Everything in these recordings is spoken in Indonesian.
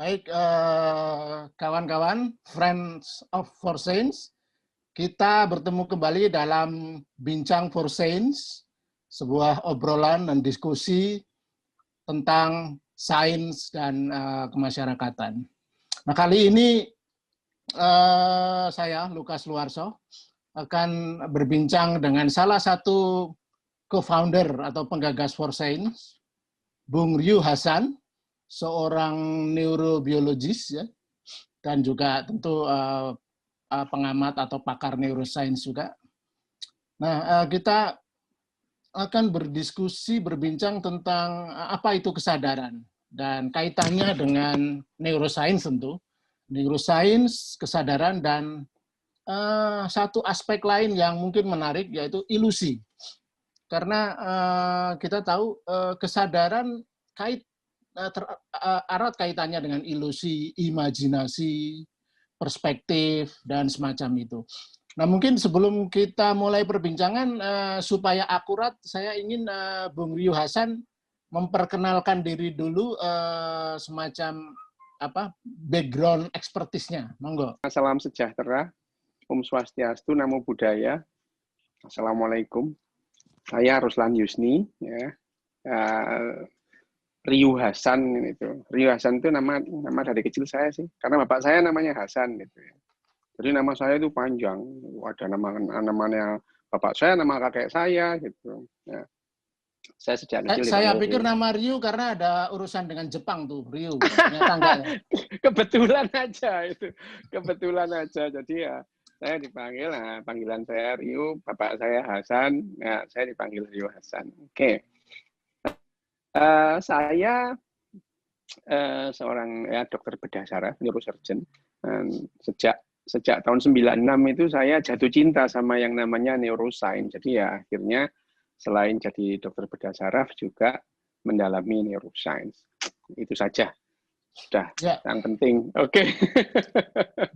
Baik, kawan-kawan, Friends of For Science, kita bertemu kembali dalam Bincang for Science, sebuah obrolan dan diskusi tentang sains dan kemasyarakatan. Nah, kali ini saya, Lukas Luarso, akan berbincang dengan salah satu co-founder atau penggagas For Science, Bung Ryu Hasan, seorang neurobiologis ya, dan juga tentu pengamat atau pakar neuroscience juga. Nah, kita akan berdiskusi, berbincang tentang apa itu kesadaran dan kaitannya dengan neuroscience tentu. Neuroscience, kesadaran, dan satu aspek lain yang mungkin menarik yaitu ilusi. Karena kita tahu kesadaran erat kaitannya dengan ilusi, imajinasi, perspektif, dan semacam itu. Nah, mungkin sebelum kita mulai perbincangan, supaya akurat, saya ingin Bung Ryu Hasan memperkenalkan diri dulu, semacam background ekspertisnya. Monggo. Salam sejahtera, Om Swastiastu, Namo Buddhaya. Assalamualaikum. Saya Ruslan Yusni, ya. Ryu Hasan itu. Ryu Hasan itu nama dari kecil saya sih, karena bapak saya namanya Hasan gitu ya. Jadi nama saya itu panjang, ada namanya bapak saya, nama kakek saya gitu. Ya. Saya sejak kecil. Saya pikir nama Ryu karena ada urusan dengan Jepang tuh, Ryu. Ternyata enggak ya. Kebetulan aja itu, kebetulan aja. Jadi ya saya dipanggil, panggilan saya Ryu, bapak saya Hasan, ya, saya dipanggil Ryu Hasan. Oke. Saya seorang dokter bedah saraf, neurosurgeon. Sejak tahun 96 itu saya jatuh cinta sama yang namanya neuroscience. Jadi ya akhirnya selain jadi dokter bedah saraf juga mendalami neuroscience. Itu saja. Sudah, ya. Yang penting. Oke.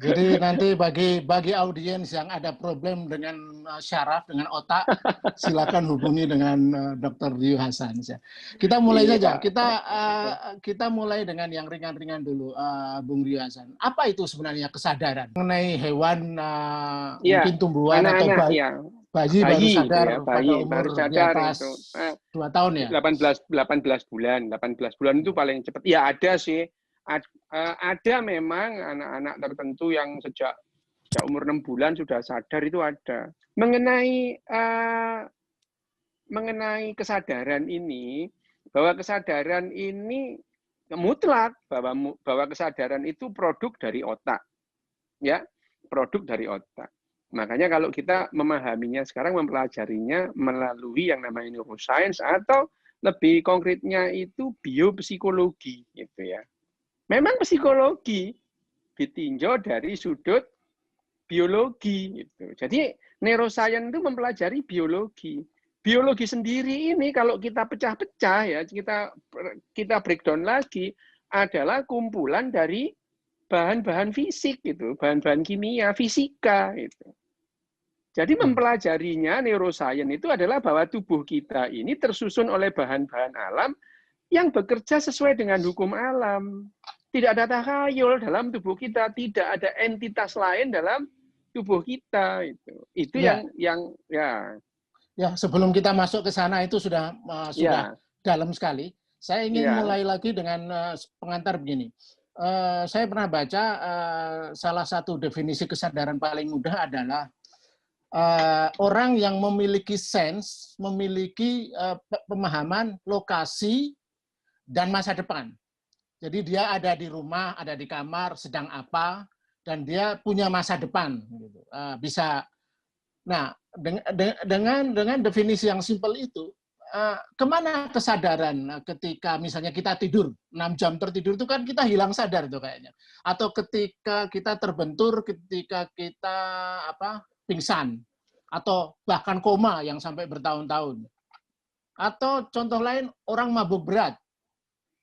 Jadi nanti bagi audiens yang ada problem dengan syaraf, dengan otak, silakan hubungi dengan Dr. Ryu Hasan. Kita mulai saja. Kita mulai dengan yang ringan-ringan dulu, Bung Ryu Hasan. Apa itu sebenarnya kesadaran mengenai hewan, mungkin tumbuhan atau bayi baru sadar ya, pada umur baru sadar di atas itu. 2 tahun ya? 18 bulan. 18 bulan itu paling cepat. Ya ada sih. Ada memang anak-anak tertentu yang sejak umur 6 bulan sudah sadar, itu ada. Mengenai kesadaran ini, bahwa kesadaran ini mutlak, bahwa kesadaran itu produk dari otak. Ya, produk dari otak. Makanya kalau kita memahaminya sekarang, mempelajarinya melalui yang namanya neuroscience, atau lebih konkretnya itu biopsikologi gitu ya. Memang psikologi ditinjau dari sudut biologi gitu. Jadi neuroscience itu mempelajari biologi. Biologi sendiri ini kalau kita pecah-pecah ya, kita breakdown lagi, adalah kumpulan dari bahan-bahan fisik gitu, bahan-bahan kimia, fisika gitu. Jadi mempelajarinya neuroscience itu adalah bahwa tubuh kita ini tersusun oleh bahan-bahan alam yang bekerja sesuai dengan hukum alam. Tidak ada takhayul dalam tubuh kita, tidak ada entitas lain dalam tubuh kita. Itu ya. yang Ya, sebelum kita masuk ke sana itu sudah dalam sekali. Saya ingin mulai lagi dengan pengantar begini. Saya pernah baca salah satu definisi kesadaran paling mudah adalah orang yang memiliki sense, memiliki pemahaman lokasi dan masa depan. Jadi dia ada di rumah, ada di kamar, sedang apa, dan dia punya masa depan. Gitu. Bisa. Nah, dengan definisi yang simpel itu, kemana kesadaran ketika misalnya kita tidur 6 jam tertidur itu kan kita hilang sadar tuh kayaknya. Atau ketika kita terbentur, ketika kita pingsan, atau bahkan koma yang sampai bertahun-tahun. Atau contoh lain, orang mabuk berat.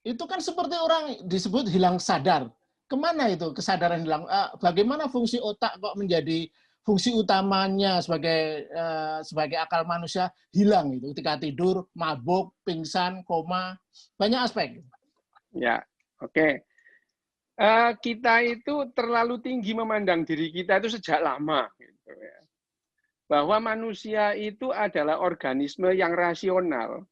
Itu kan seperti orang disebut hilang sadar. Kemana itu kesadaran hilang? Bagaimana fungsi otak kok menjadi fungsi utamanya sebagai akal manusia hilang itu ketika tidur, mabuk, pingsan, koma, banyak aspek. Ya, oke. Kita itu terlalu tinggi memandang diri kita itu sejak lama. Gitu ya. Bahwa manusia itu adalah organisme yang rasional.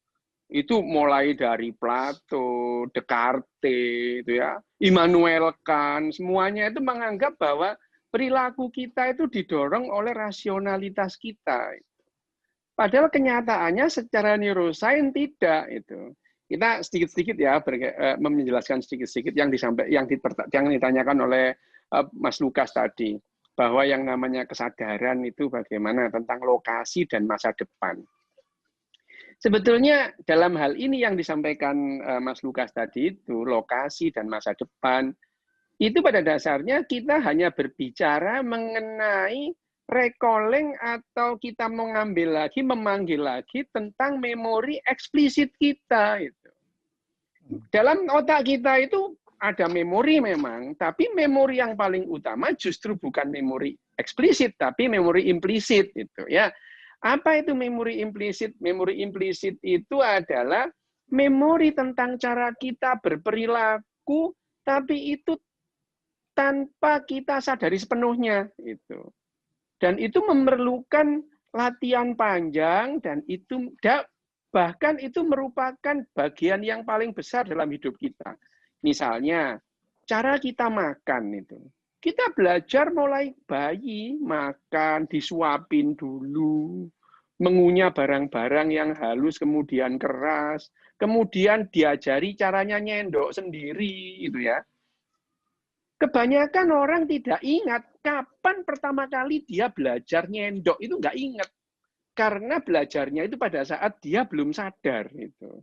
Itu mulai dari Plato, Descartes, itu ya, Immanuel Kant, semuanya itu menganggap bahwa perilaku kita itu didorong oleh rasionalitas kita. Padahal kenyataannya secara neuroscience tidak itu. Kita sedikit-sedikit ya menjelaskan sedikit-sedikit yang ditanyakan oleh Mas Lukas tadi, bahwa yang namanya kesadaran itu bagaimana tentang lokasi dan masa depan. Sebetulnya dalam hal ini yang disampaikan Mas Lukas tadi itu, lokasi dan masa depan, itu pada dasarnya kita hanya berbicara mengenai recalling atau kita memanggil lagi tentang memori eksplisit kita. Itu. Dalam otak kita itu ada memori memang, tapi memori yang paling utama justru bukan memori eksplisit, tapi memori implisit. Itu ya. Apa itu memori implisit? Memori implisit itu adalah memori tentang cara kita berperilaku, tapi itu tanpa kita sadari sepenuhnya. Itu. Dan itu memerlukan latihan panjang, dan itu bahkan itu merupakan bagian yang paling besar dalam hidup kita. Misalnya, cara kita makan itu. Kita belajar mulai bayi, makan, disuapin dulu, mengunyah barang-barang yang halus, kemudian keras, kemudian diajari caranya nyendok sendiri, itu ya. Kebanyakan orang tidak ingat kapan pertama kali dia belajar nyendok, itu nggak ingat. Karena belajarnya itu pada saat dia belum sadar. Itu.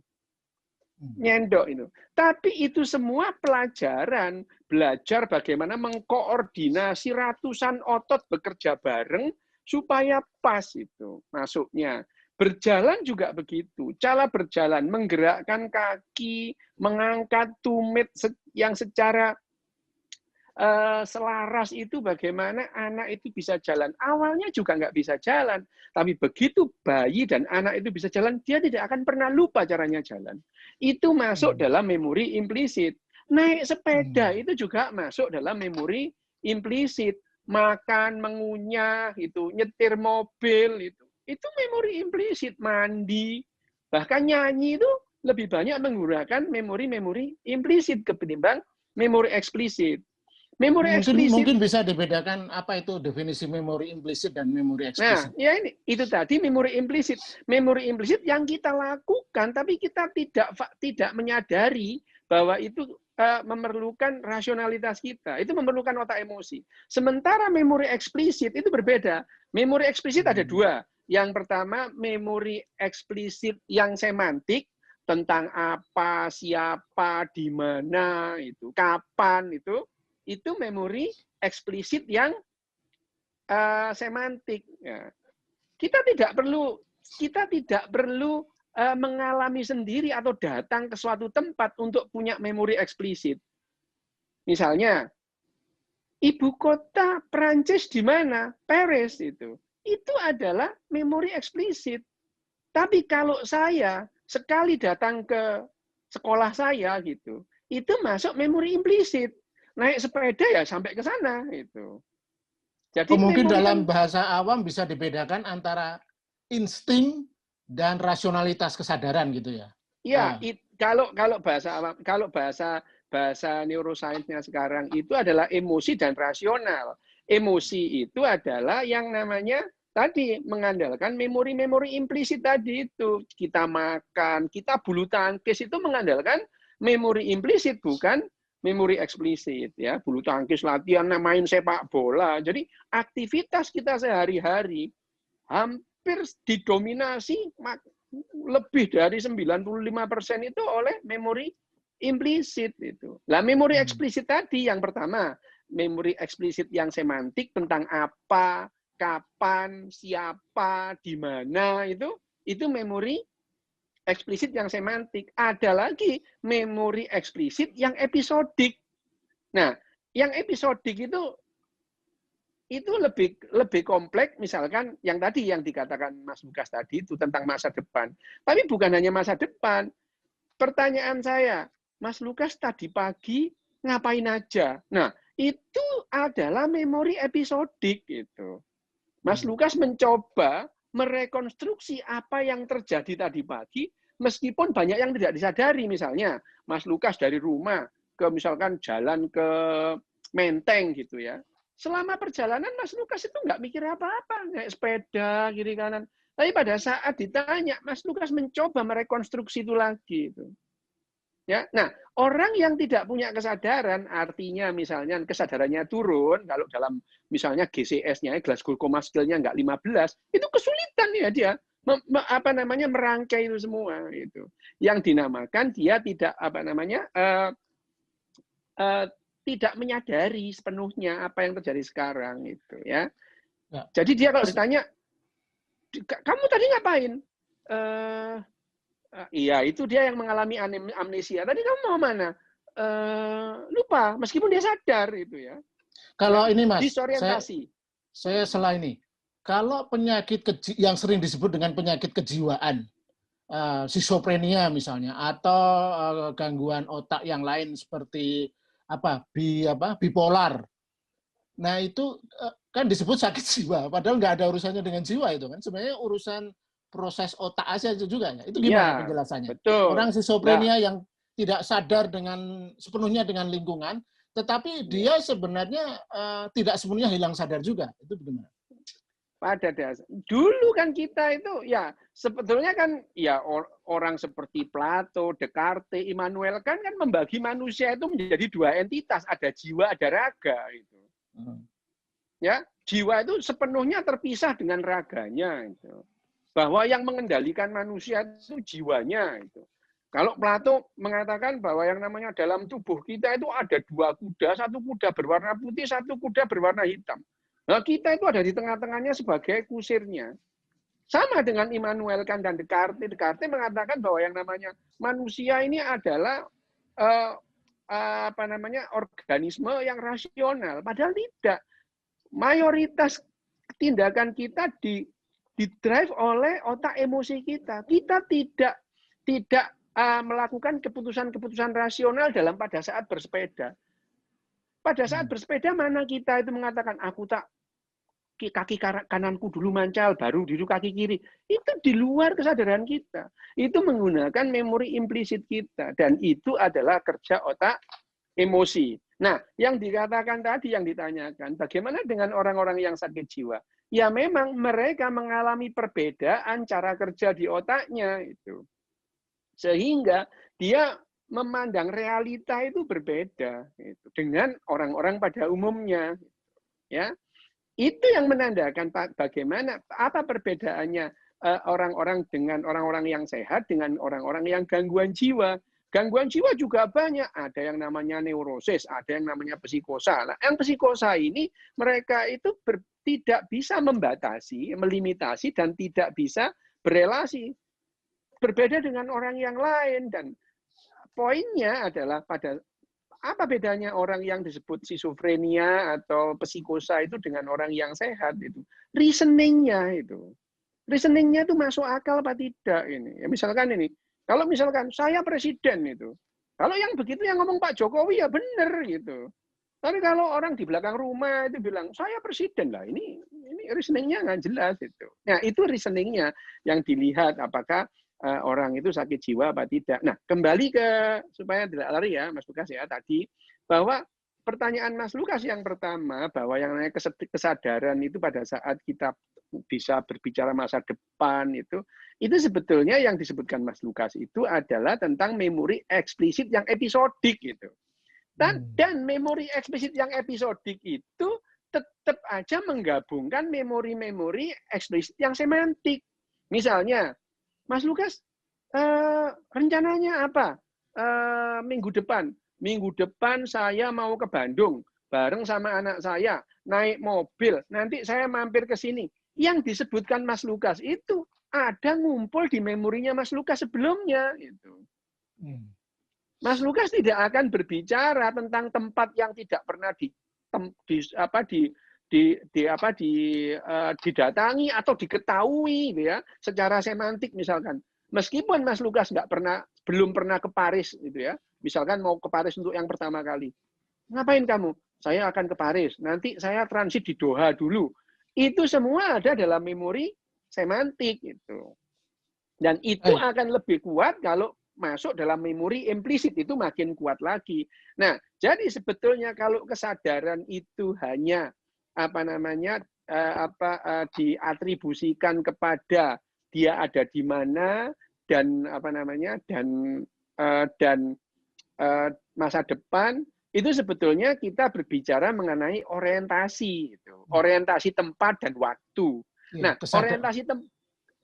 Nyendok itu. Tapi itu semua pelajaran, belajar bagaimana mengkoordinasi ratusan otot bekerja bareng supaya pas itu masuknya. Berjalan juga begitu. Cara berjalan, menggerakkan kaki, mengangkat tumit yang secara selaras itu bagaimana anak itu bisa jalan. Awalnya juga nggak bisa jalan. Tapi begitu bayi dan anak itu bisa jalan, dia tidak akan pernah lupa caranya jalan. Itu masuk dalam memori implisit. Naik sepeda itu juga masuk dalam memori implisit. Makan, mengunyah, itu nyetir mobil, itu memori implisit. Mandi, bahkan nyanyi itu lebih banyak menggunakan memori-memori implisit ketimbang memori eksplisit. Memori eksplisit mungkin bisa dibedakan apa itu definisi memori implisit dan memori eksplisit. Nah, ya ini itu tadi memori implisit. Memori implisit yang kita lakukan tapi kita tidak menyadari bahwa itu memerlukan rasionalitas kita. Itu memerlukan otak emosi. Sementara memori eksplisit itu berbeda. Memori eksplisit ada dua. Yang pertama memori eksplisit yang semantik tentang apa, siapa, di mana, itu, kapan, itu memori eksplisit yang semantik. Ya. Kita tidak perlu mengalami sendiri atau datang ke suatu tempat untuk punya memori eksplisit. Misalnya, ibu kota Prancis di mana? Paris itu. Itu adalah memori eksplisit. Tapi kalau saya sekali datang ke sekolah saya gitu, itu masuk memori implisit. Naik sepeda ya sampai ke sana itu. Jadi mungkin dalam bahasa awam bisa dibedakan antara insting dan rasionalitas kesadaran gitu ya. Ya, kalau bahasa awam, kalau bahasa neuroscience-nya sekarang itu adalah emosi dan rasional. Emosi itu adalah yang namanya tadi mengandalkan memori-memori implisit tadi itu. Kita makan, kita bulu tangkis itu mengandalkan memori implisit bukan memori eksplisit ya. Bulu tangkis, latihan, main sepak bola. Jadi aktivitas kita sehari-hari hampir didominasi lebih dari 95% itu oleh memori implisit itu. Lah memori eksplisit tadi yang pertama, memori eksplisit yang semantik tentang apa, kapan, siapa, di mana itu memori eksplisit yang semantik. Ada lagi memori eksplisit yang episodik. Nah, yang episodik itu lebih kompleks, misalkan yang tadi yang dikatakan Mas Lukas tadi itu tentang masa depan. Tapi bukan hanya masa depan. Pertanyaan saya, Mas Lukas tadi pagi ngapain aja. Nah, itu adalah memori episodik gitu. Mas Lukas mencoba merekonstruksi apa yang terjadi tadi pagi, meskipun banyak yang tidak disadari. Misalnya, Mas Lukas dari rumah ke misalkan jalan ke Menteng gitu ya. Selama perjalanan Mas Lukas itu nggak mikir apa-apa, naik sepeda kiri kanan. Tapi pada saat ditanya, Mas Lukas mencoba merekonstruksi itu lagi. Gitu. Ya, nah orang yang tidak punya kesadaran, artinya misalnya kesadarannya turun, kalau dalam misalnya GCS-nya, Glasgow Coma Skill-nya nggak 15, itu kesulitan ya dia merangkai itu semua itu. Yang dinamakan dia tidak tidak menyadari sepenuhnya apa yang terjadi sekarang itu ya. Jadi dia kalau ditanya, kamu tadi ngapain? Iya, itu dia yang mengalami amnesia. Tadi kamu mau mana? Lupa, meskipun dia sadar itu ya. Kalau ini Mas, disorientasi. Saya salah ini. Kalau penyakit yang sering disebut dengan penyakit kejiwaan, schizophrenia misalnya, atau gangguan otak yang lain seperti bipolar. Nah itu kan disebut sakit jiwa, padahal nggak ada urusannya dengan jiwa itu kan. Sebenarnya urusan proses otak aja juga ya. Itu gimana penjelasannya? Betul. Orang schizophrenia yang tidak sadar sepenuhnya dengan lingkungan, tetapi dia sebenarnya tidak sepenuhnya hilang sadar juga. Itu bagaimana? Pada dasar dulu kan kita itu ya sebetulnya kan ya orang seperti Plato, Descartes, Immanuel kan membagi manusia itu menjadi dua entitas, ada jiwa, ada raga itu. Ya, jiwa itu sepenuhnya terpisah dengan raganya itu. Bahwa yang mengendalikan manusia itu jiwanya itu. Kalau Plato mengatakan bahwa yang namanya dalam tubuh kita itu ada dua kuda, satu kuda berwarna putih, satu kuda berwarna hitam. Nah, kita itu ada di tengah-tengahnya sebagai kusirnya. Sama dengan Immanuel Kant dan Descartes. Descartes mengatakan bahwa yang namanya manusia ini adalah organisme yang rasional. Padahal tidak. Mayoritas tindakan kita didrive oleh otak emosi kita. Kita tidak melakukan keputusan-keputusan rasional pada saat bersepeda. Pada saat bersepeda mana kita itu mengatakan aku kaki kananku dulu mancal, baru dulu kaki kiri. Itu di luar kesadaran kita. Itu menggunakan memori implisit kita dan itu adalah kerja otak emosi. Nah, yang dikatakan tadi yang ditanyakan, bagaimana dengan orang-orang yang sakit jiwa? Ya memang mereka mengalami perbedaan cara kerja di otaknya itu. Sehingga dia memandang realita itu berbeda gitu, dengan orang-orang pada umumnya. Ya, itu yang menandakan bagaimana apa perbedaannya orang-orang dengan orang-orang yang sehat dengan orang-orang yang gangguan jiwa. Gangguan jiwa juga banyak, ada yang namanya neurosis, ada yang namanya psikosa. Nah, yang psikosa ini mereka itu tidak bisa membatasi, melimitasi dan tidak bisa berelasi. Berbeda dengan orang yang lain dan poinnya adalah apa bedanya orang yang disebut schizophrenia atau psikosa itu dengan orang yang sehat itu? Reasoningnya itu. Reasoningnya itu masuk akal apa tidak ini? Ya misalkan ini, kalau misalkan saya presiden itu, kalau yang begitu yang ngomong Pak Jokowi ya benar gitu. Tapi kalau orang di belakang rumah itu bilang saya presiden lah, ini reasoningnya nggak jelas itu. Nah itu reasoningnya yang dilihat apakah orang itu sakit jiwa apa tidak. Nah, kembali ke supaya tidak lari ya, Mas Lukas ya tadi bahwa pertanyaan Mas Lukas yang pertama bahwa yang namanya kesadaran itu pada saat kita bisa berbicara masa depan itu sebetulnya yang disebutkan Mas Lukas itu adalah tentang memori eksplisit yang episodik gitu. Dan memori eksplisit yang episodik itu tetap aja menggabungkan memori-memori eksplisit yang semantik. Misalnya Mas Lukas, rencananya apa minggu depan? Minggu depan saya mau ke Bandung bareng sama anak saya, naik mobil. Nanti saya mampir ke sini. Yang disebutkan Mas Lukas itu ada ngumpul di memorinya Mas Lukas sebelumnya. Itu. Mas Lukas tidak akan berbicara tentang tempat yang tidak pernah didatangi atau diketahui gitu ya secara semantik misalkan meskipun Mas Lukas belum pernah ke Paris gitu ya misalkan mau ke Paris untuk yang pertama kali Ngapain kamu? Saya akan ke Paris. Nanti saya transit di Doha dulu. Itu semua ada dalam memori semantik itu. Dan itu akan lebih kuat kalau masuk dalam memori implisit, itu makin kuat lagi. Nah, jadi sebetulnya kalau kesadaran itu hanya diatribusikan kepada dia ada di mana dan masa depan, itu sebetulnya kita berbicara mengenai orientasi, orientasi tempat dan waktu. Nah,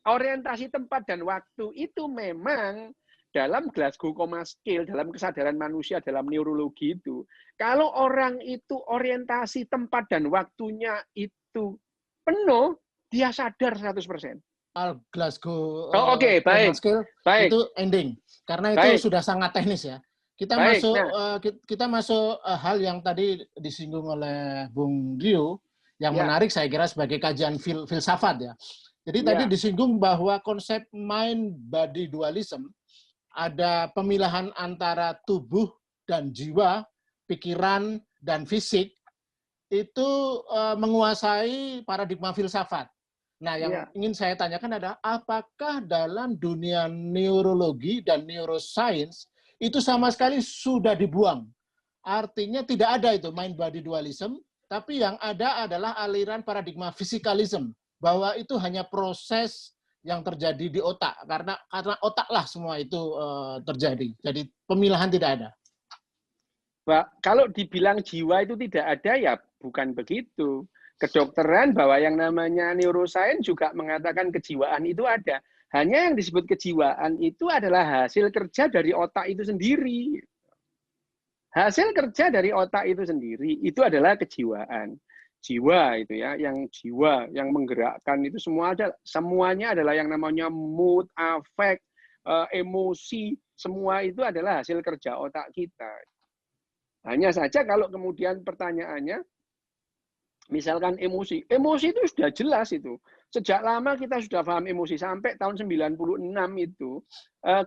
orientasi tempat dan waktu itu memang dalam Glasgow Coma Scale, dalam kesadaran manusia, dalam neurologi itu, kalau orang itu orientasi tempat dan waktunya itu penuh, dia sadar 100%. Glasgow Oke, Coma baik. Scale itu ending. Karena itu sudah sangat teknis ya. Kita masuk hal yang tadi disinggung oleh Bung Rio, yang menarik saya kira sebagai kajian filsafat ya. Jadi tadi disinggung bahwa konsep mind-body dualism, ada pemilahan antara tubuh dan jiwa, pikiran dan fisik, itu menguasai paradigma filsafat. Nah, yang ingin saya tanyakan adalah apakah dalam dunia neurologi dan neuroscience itu sama sekali sudah dibuang? Artinya tidak ada itu mind-body dualism, tapi yang ada adalah aliran paradigma fisikalism, bahwa itu hanya proses yang terjadi di otak, karena otaklah semua itu terjadi. Jadi pemilahan tidak ada. Kalau dibilang jiwa itu tidak ada, ya bukan begitu. Kedokteran bahwa yang namanya neuroscience juga mengatakan kejiwaan itu ada. Hanya yang disebut kejiwaan itu adalah hasil kerja dari otak itu sendiri. Hasil kerja dari otak itu sendiri itu adalah kejiwaan. Jiwa itu ya, yang jiwa yang menggerakkan itu semuanya adalah yang namanya mood, affect, emosi, semua itu adalah hasil kerja otak kita. Hanya saja kalau kemudian pertanyaannya, misalkan emosi itu sudah jelas itu. Sejak lama kita sudah paham emosi, sampai tahun 96 itu,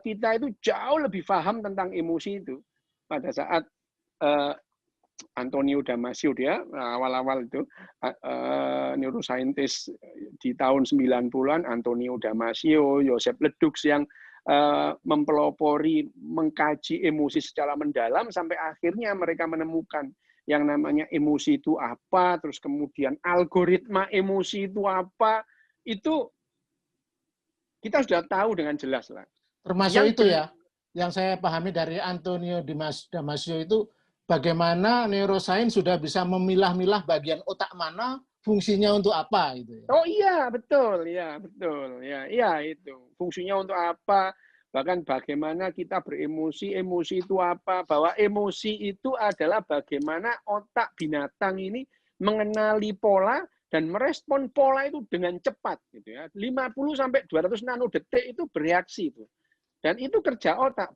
kita itu jauh lebih paham tentang emosi itu. Pada saat Antonio Damasio, dia awal-awal itu neuroscientist di tahun 90-an, Antonio Damasio, Joseph Ledoux yang mempelopori, mengkaji emosi secara mendalam, sampai akhirnya mereka menemukan yang namanya emosi itu apa, terus kemudian algoritma emosi itu apa, itu kita sudah tahu dengan jelas lah. Termasuk itu ya, yang saya pahami dari Antonio Damasio itu, bagaimana neuroscience sudah bisa memilah-milah bagian otak mana fungsinya untuk apa itu. Oh iya, betul, ya betul, ya itu fungsinya untuk apa, bahkan bagaimana kita beremosi, emosi itu apa, bahwa emosi itu adalah bagaimana otak binatang ini mengenali pola dan merespon pola itu dengan cepat, gitu ya, 50 sampai 200 nanodetik itu bereaksi itu. Dan itu kerja otak,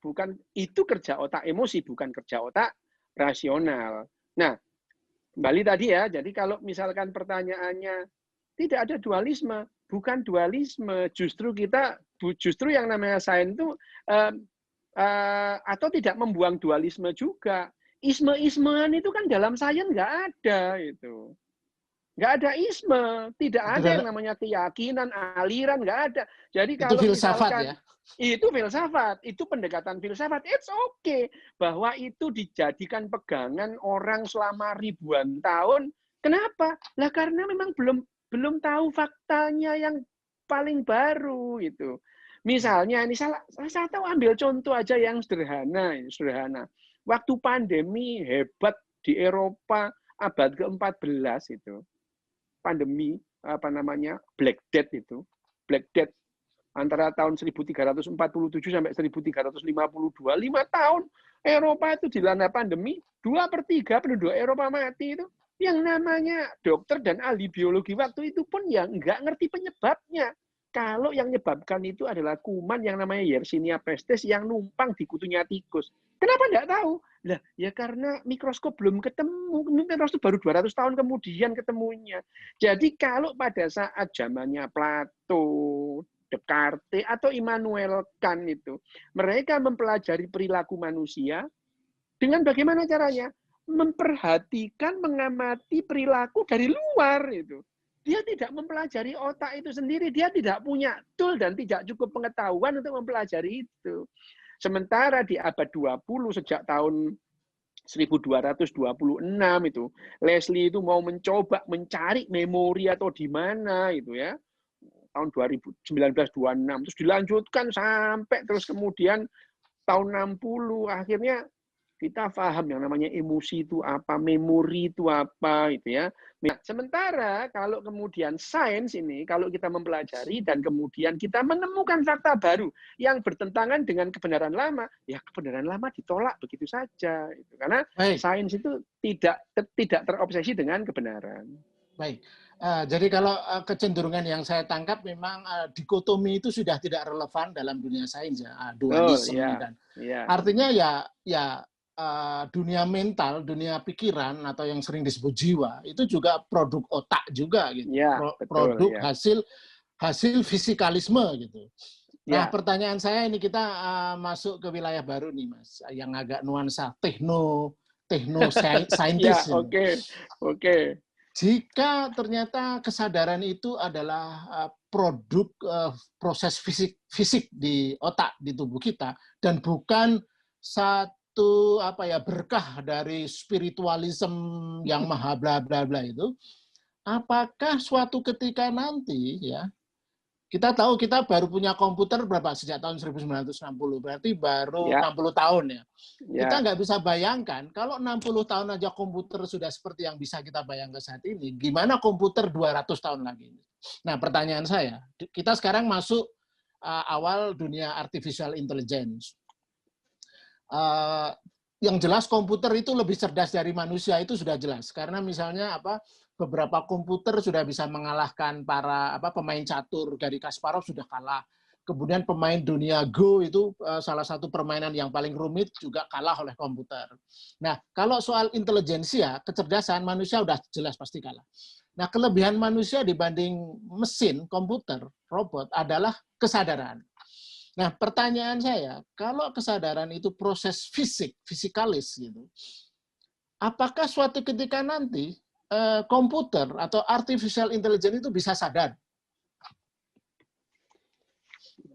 itu kerja otak emosi, bukan kerja otak rasional. Nah, kembali tadi ya, jadi kalau misalkan pertanyaannya tidak ada dualisme, bukan dualisme, justru yang namanya sains itu atau tidak membuang dualisme juga. Isme-ismean itu kan dalam sains nggak ada itu. Nggak ada isme, tidak ada yang namanya keyakinan, aliran, nggak ada. Jadi kalau misalkan itu filsafat, itu pendekatan filsafat, it's okay bahwa itu dijadikan pegangan orang selama ribuan tahun. Kenapa? Lah karena memang belum tahu faktanya yang paling baru itu. Misalnya ini saya tahu, ambil contoh aja yang sederhana. Waktu pandemi hebat di Eropa abad ke-14 itu. Pandemi Black Death itu. Black Death antara tahun 1347 sampai 1352, 5 tahun Eropa itu dilanda pandemi, 2/3 penduduk Eropa mati itu. Yang namanya dokter dan ahli biologi waktu itu pun ya nggak ngerti penyebabnya. Kalau yang menyebabkan itu adalah kuman yang namanya Yersinia pestis yang numpang di kutunya tikus. Kenapa nggak tahu? Lah, ya karena mikroskop belum ketemu. Mikroskop baru 200 tahun kemudian ketemunya. Jadi kalau pada saat zamannya Plato, Descartes, atau Immanuel Kant itu, mereka mempelajari perilaku manusia dengan bagaimana caranya? memperhatikan, mengamati perilaku dari luar itu. Dia tidak mempelajari otak itu sendiri, dia tidak punya tool dan tidak cukup pengetahuan untuk mempelajari itu. Sementara di abad 20 sejak tahun 1226 itu, Leslie itu mau mencoba mencari memori atau di mana itu ya. Tahun 1926 terus dilanjutkan sampai terus kemudian tahun 60 akhirnya kita paham yang namanya emosi itu apa, memori itu apa, itu ya. Nah, sementara kalau kemudian sains ini, kalau kita mempelajari dan kemudian kita menemukan fakta baru yang bertentangan dengan kebenaran lama, ya kebenaran lama ditolak begitu saja. Karena sains itu tidak terobsesi dengan kebenaran. Baik. Jadi kalau kecenderungan yang saya tangkap memang dikotomi itu sudah tidak relevan dalam dunia sains ya, dualisme dan artinya ya dunia mental, dunia pikiran atau yang sering disebut jiwa itu juga produk otak juga gitu, produk hasil fisikalisme gitu. Nah pertanyaan saya ini kita masuk ke wilayah baru nih Mas, yang agak nuansa tekno saintis. Oke. Jika ternyata kesadaran itu adalah produk proses fisik di otak di tubuh kita dan bukan satu berkah dari spiritualisme yang maha bla bla bla itu, apakah suatu ketika nanti ya kita tahu kita baru punya komputer berapa sejak tahun 1960, berarti baru 60 tahun ya. Kita nggak bisa bayangkan kalau 60 tahun aja komputer sudah seperti yang bisa kita bayangkan saat ini, gimana komputer 200 tahun lagi. Nah pertanyaan saya, kita sekarang masuk awal dunia artificial intelligence. Yang jelas komputer itu lebih cerdas dari manusia itu sudah jelas, karena misalnya beberapa komputer sudah bisa mengalahkan para pemain catur. Garry Kasparov sudah kalah. Kemudian pemain dunia Go itu salah satu permainan yang paling rumit juga kalah oleh komputer. Nah, kalau soal intelijensia, kecerdasan manusia sudah jelas pasti kalah. Nah, kelebihan manusia dibanding mesin, komputer, robot adalah kesadaran. Nah, pertanyaan saya, kalau kesadaran itu proses fisikalis gitu, apakah suatu ketika nanti komputer atau artificial intelligence itu bisa sadar?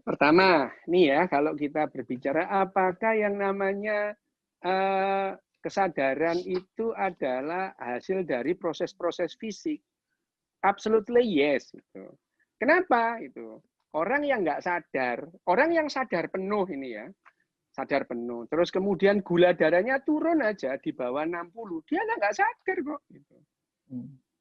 Pertama, nih ya, kalau kita berbicara apakah yang namanya kesadaran itu adalah hasil dari proses-proses fisik? Absolutely yes. Gitu. Kenapa? Itu orang yang nggak sadar, orang yang sadar penuh ini ya, sadar penuh. Terus kemudian gula darahnya turun aja di bawah 60, dia nggak sadar kok. Gitu.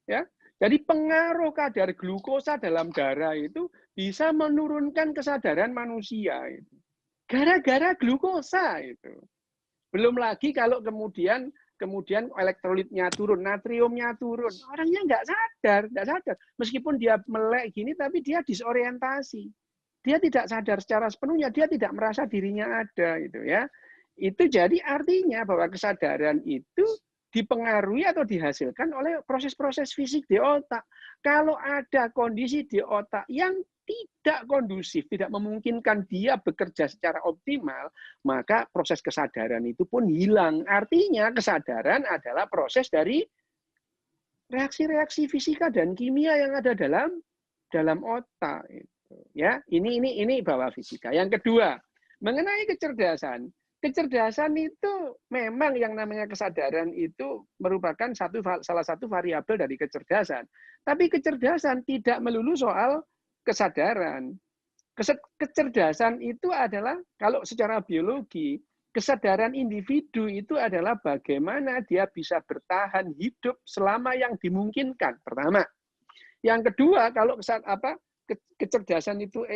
Ya, jadi pengaruh kadar glukosa dalam darah itu bisa menurunkan kesadaran manusia. Gara-gara glukosa itu. Belum lagi kalau kemudian elektrolitnya turun, natriumnya turun, orangnya nggak sadar. Meskipun dia melek gini, tapi dia disorientasi. Dia tidak sadar secara sepenuhnya, dia tidak merasa dirinya ada, gitu ya. Itu jadi artinya bahwa kesadaran itu dipengaruhi atau dihasilkan oleh proses-proses fisik di otak. Kalau ada kondisi di otak yang tidak kondusif, tidak memungkinkan dia bekerja secara optimal, maka proses kesadaran itu pun hilang. Artinya kesadaran adalah proses dari reaksi-reaksi fisika dan kimia yang ada dalam otak. Ya, ini bahwa fisika. Yang kedua, mengenai kecerdasan. Kecerdasan itu memang yang namanya kesadaran itu merupakan salah satu variabel dari kecerdasan. Tapi kecerdasan tidak melulu soal kesadaran. Kecerdasan itu adalah, kalau secara biologi, kesadaran individu itu adalah bagaimana dia bisa bertahan hidup selama yang dimungkinkan. Pertama. Yang kedua, kalau kecerdasan itu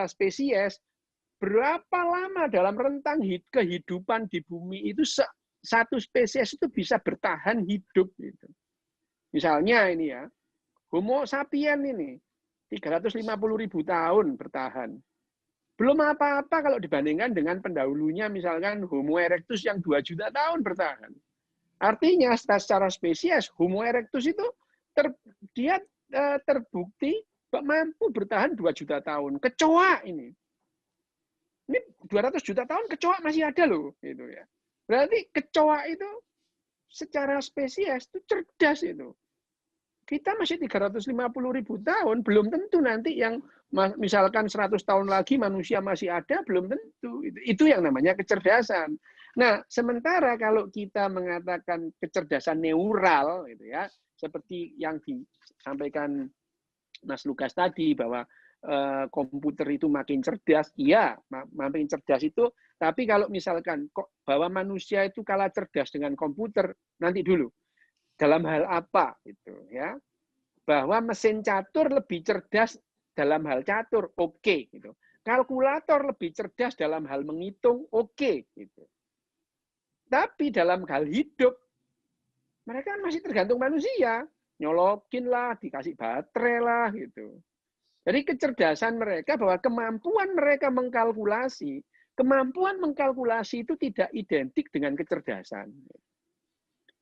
spesies, berapa lama dalam rentang kehidupan di bumi itu satu spesies itu bisa bertahan hidup. Gitu. Misalnya ini ya, Homo sapien ini, 350.000 tahun bertahan. Belum apa-apa kalau dibandingkan dengan pendahulunya, misalkan Homo erectus yang 2 juta tahun bertahan. Artinya secara spesies, Homo erectus itu dia terbukti mampu bertahan 2 juta tahun. Kecoa ini 200 juta tahun kecoa masih ada loh, gitu ya. Berarti kecoa itu secara spesies itu cerdas itu. Kita masih 350.000 tahun, belum tentu nanti yang misalkan 100 tahun lagi manusia masih ada, belum tentu. Itu yang namanya kecerdasan. Nah, sementara kalau kita mengatakan kecerdasan neural, gitu ya, seperti yang disampaikan Mas Lukas tadi, bahwa komputer itu makin cerdas, iya, makin cerdas itu, tapi kalau misalkan kok bahwa manusia itu kalah cerdas dengan komputer, nanti dulu. Dalam hal apa gitu ya, bahwa mesin catur lebih cerdas dalam hal catur, oke gitu. Kalkulator lebih cerdas dalam hal menghitung, oke gitu. Tapi dalam hal hidup mereka masih tergantung manusia, nyolokin lah, dikasih baterai lah gitu. Jadi kecerdasan mereka, bahwa kemampuan mereka mengkalkulasi itu tidak identik dengan kecerdasan.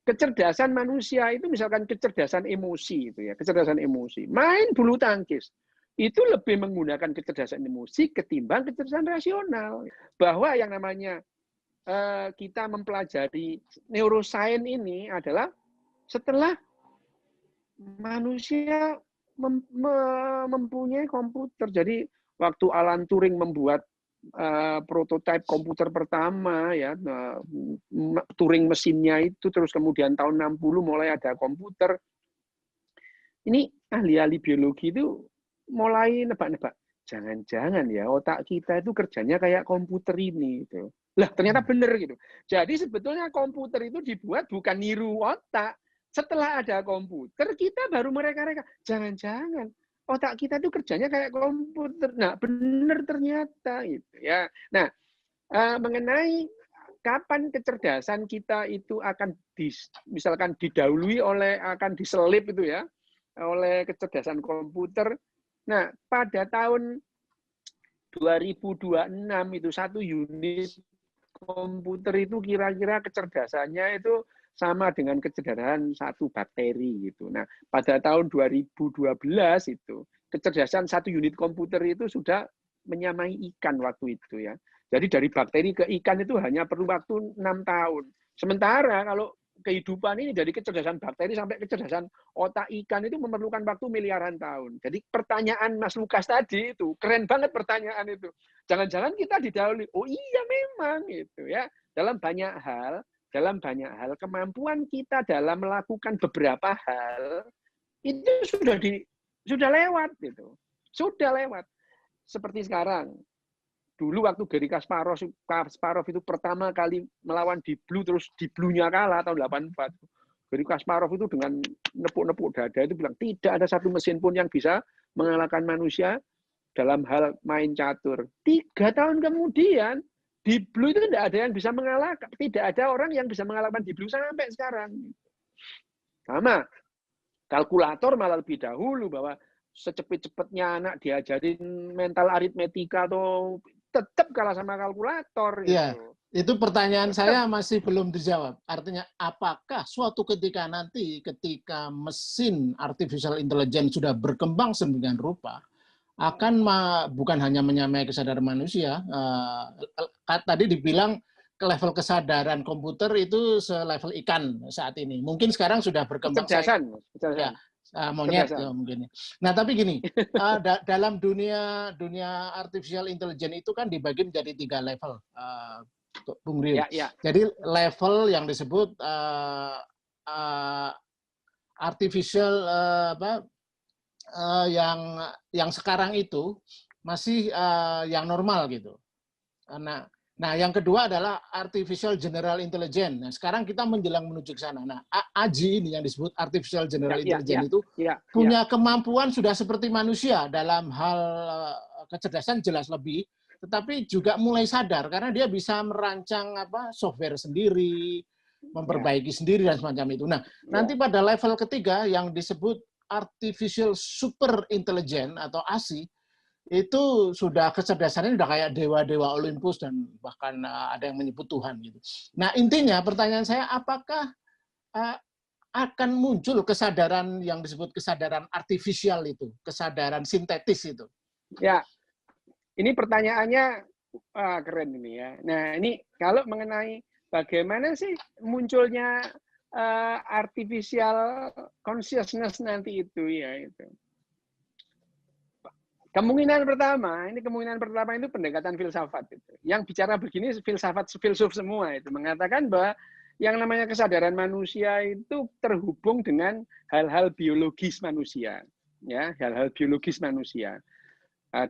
Kecerdasan manusia itu misalkan kecerdasan emosi, itu ya, kecerdasan emosi. Main bulu tangkis itu lebih menggunakan kecerdasan emosi ketimbang kecerdasan rasional. Bahwa yang namanya kita mempelajari neuroscience ini adalah setelah manusia mempunyai komputer. Jadi waktu Alan Turing membuat prototipe komputer pertama ya, Turing mesinnya itu, terus kemudian tahun 60 mulai ada komputer. Ini ahli-ahli biologi itu mulai nebak-nebak, jangan-jangan ya otak kita itu kerjanya kayak komputer ini gitu. Lah ternyata benar gitu. Jadi sebetulnya komputer itu dibuat bukan niru otak. Setelah ada komputer kita baru mereka-reka, jangan-jangan otak kita tuh kerjanya kayak komputer. Nah, benar ternyata gitu ya. Nah, mengenai kapan kecerdasan kita itu akan misalkan didahului oleh, akan diselip itu ya oleh kecerdasan komputer. Nah, pada tahun 2026 itu 1 unit komputer itu kira-kira kecerdasannya itu sama dengan kecerdasan 1 bakteri gitu. Nah, pada tahun 2012 itu kecerdasan 1 unit komputer itu sudah menyamai ikan waktu itu ya. Jadi dari bakteri ke ikan itu hanya perlu waktu 6 tahun. Sementara kalau kehidupan ini dari kecerdasan bakteri sampai kecerdasan otak ikan itu memerlukan waktu miliaran tahun. Jadi pertanyaan Mas Lukas tadi itu keren banget pertanyaan itu. Jangan-jangan kita didahului. Oh iya memang itu ya. Dalam banyak hal kemampuan kita dalam melakukan beberapa hal itu sudah lewat gitu. Sudah lewat. Seperti sekarang. Dulu waktu Garry Kasparov itu pertama kali melawan Deep Blue, terus Deep Blue-nya kalah tahun 84. Garry Kasparov itu dengan nepuk-nepuk dada itu bilang tidak ada satu mesin pun yang bisa mengalahkan manusia dalam hal main catur. 3 tahun kemudian Deep Blue itu tidak ada yang bisa mengalahkan, tidak ada orang yang bisa mengalahkan Deep Blue sampai sekarang. Sama, kalkulator malah lebih dahulu, bahwa secepet-cepetnya anak diajarin mental aritmetika atau tetap kalah sama kalkulator. Iya, itu pertanyaan saya masih belum dijawab. Artinya, apakah suatu ketika nanti, ketika mesin artificial intelligence sudah berkembang sedemikian rupa, akan bukan hanya menyamai kesadaran manusia, tadi dibilang ke level kesadaran komputer itu selevel ikan saat ini. Mungkin sekarang sudah berkembang. Kecerdasan. Ya, monyet ya, mungkin. Nah, tapi gini, dalam dunia artificial intelligence itu kan dibagi menjadi 3 level, Bung Rio. Ya. Jadi level yang disebut artificial yang sekarang itu masih yang normal gitu. Nah, yang kedua adalah artificial general intelligence. Nah, sekarang kita menjelang menuju ke sana. Nah, AGI ini yang disebut artificial general intelligence itu punya kemampuan sudah seperti manusia dalam hal kecerdasan jelas lebih, tetapi juga mulai sadar karena dia bisa merancang software sendiri, memperbaiki sendiri dan semacam itu. Nah, nanti pada level ketiga yang disebut artificial super intelligence atau ASI, itu sudah kecerdasannya sudah kayak dewa-dewa Olympus dan bahkan ada yang menyebut Tuhan gitu. Nah, intinya pertanyaan saya, apakah akan muncul kesadaran yang disebut kesadaran artifisial itu, kesadaran sintetis itu? Ya, ini pertanyaannya keren ini ya. Nah, ini kalau mengenai bagaimana sih munculnya artificial consciousness nanti itu ya itu. Kemungkinan pertama itu pendekatan filsafat itu. Yang bicara begini filsuf semua itu mengatakan bahwa yang namanya kesadaran manusia itu terhubung dengan hal-hal biologis manusia, ya, hal-hal biologis manusia.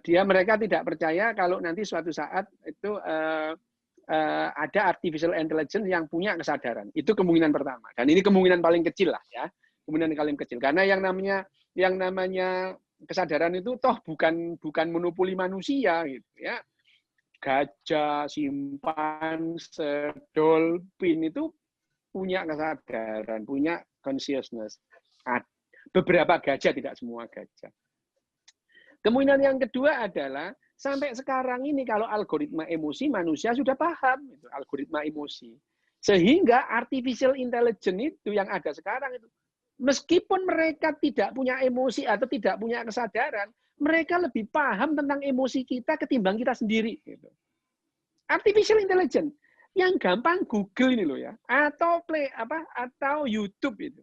Mereka tidak percaya kalau nanti suatu saat itu ada artificial intelligence yang punya kesadaran. Itu kemungkinan pertama. Dan ini kemungkinan paling kecil lah ya, kemungkinan paling kecil. Karena yang namanya kesadaran itu toh bukan monopoli manusia gitu ya. Gajah, simpanse, dolphin itu punya kesadaran, punya consciousness. Beberapa gajah, tidak semua gajah. Kemungkinan yang kedua adalah sampai sekarang ini kalau algoritma emosi manusia sudah paham itu, algoritma emosi. Sehingga artificial intelligence itu yang ada sekarang itu meskipun mereka tidak punya emosi atau tidak punya kesadaran, mereka lebih paham tentang emosi kita ketimbang kita sendiri. Gitu. Artificial intelligence yang gampang Google ini loh ya, atau YouTube itu.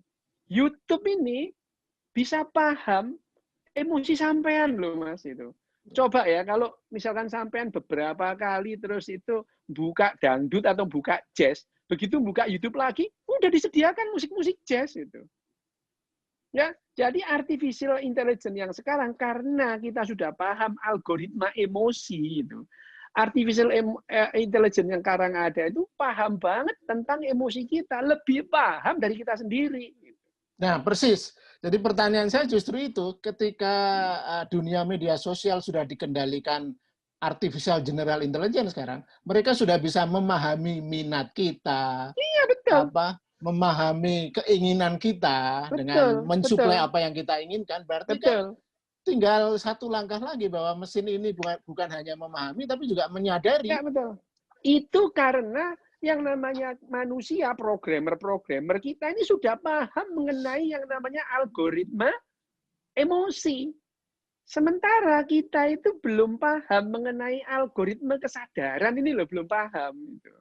YouTube ini bisa paham emosi sampean loh Mas itu. Coba ya kalau misalkan sampean beberapa kali terus itu buka dangdut atau buka jazz, begitu buka YouTube lagi, udah disediakan musik-musik jazz itu. Ya, jadi artificial intelligence yang sekarang karena kita sudah paham algoritma emosi itu. Artificial intelligence yang sekarang ada itu paham banget tentang emosi kita, lebih paham dari kita sendiri. Nah, persis. Jadi pertanyaan saya justru itu, ketika dunia media sosial sudah dikendalikan artificial general intelligence sekarang, mereka sudah bisa memahami minat kita. Iya, betul. Memahami keinginan kita dengan mensuplai apa yang kita inginkan, berarti kan tinggal satu langkah lagi bahwa mesin ini bukan hanya memahami, tapi juga menyadari. Ya, betul. Itu karena yang namanya manusia, programmer kita ini sudah paham mengenai yang namanya algoritma emosi. Sementara kita itu belum paham mengenai algoritma kesadaran ini loh, belum paham. Gitu.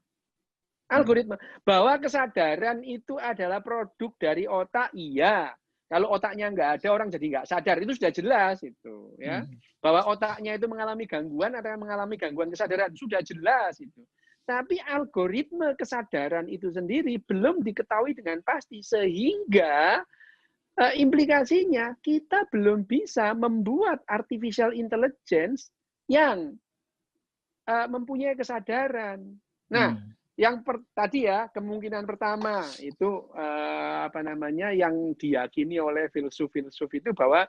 Algoritma bahwa kesadaran itu adalah produk dari otak, iya. Kalau otaknya nggak ada, orang jadi nggak sadar, itu sudah jelas itu, ya. Bahwa otaknya itu mengalami gangguan atau mengalami gangguan kesadaran sudah jelas itu. Tapi algoritma kesadaran itu sendiri belum diketahui dengan pasti sehingga implikasinya kita belum bisa membuat artificial intelligence yang mempunyai kesadaran. Nah. Yang tadi ya kemungkinan pertama itu yang diyakini oleh filsuf-filsuf itu bahwa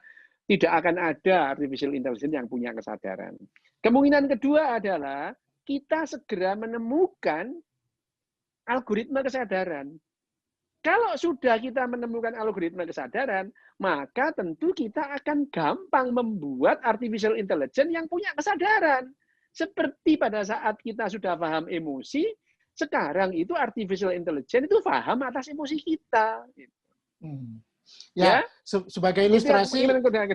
tidak akan ada artificial intelligence yang punya kesadaran. Kemungkinan kedua adalah kita segera menemukan algoritma kesadaran. Kalau sudah kita menemukan algoritma kesadaran, maka tentu kita akan gampang membuat artificial intelligence yang punya kesadaran. Seperti pada saat kita sudah paham emosi, sekarang itu artificial intelligence itu paham atas emosi kita. Ya, sebagai ilustrasi. Kemungkinan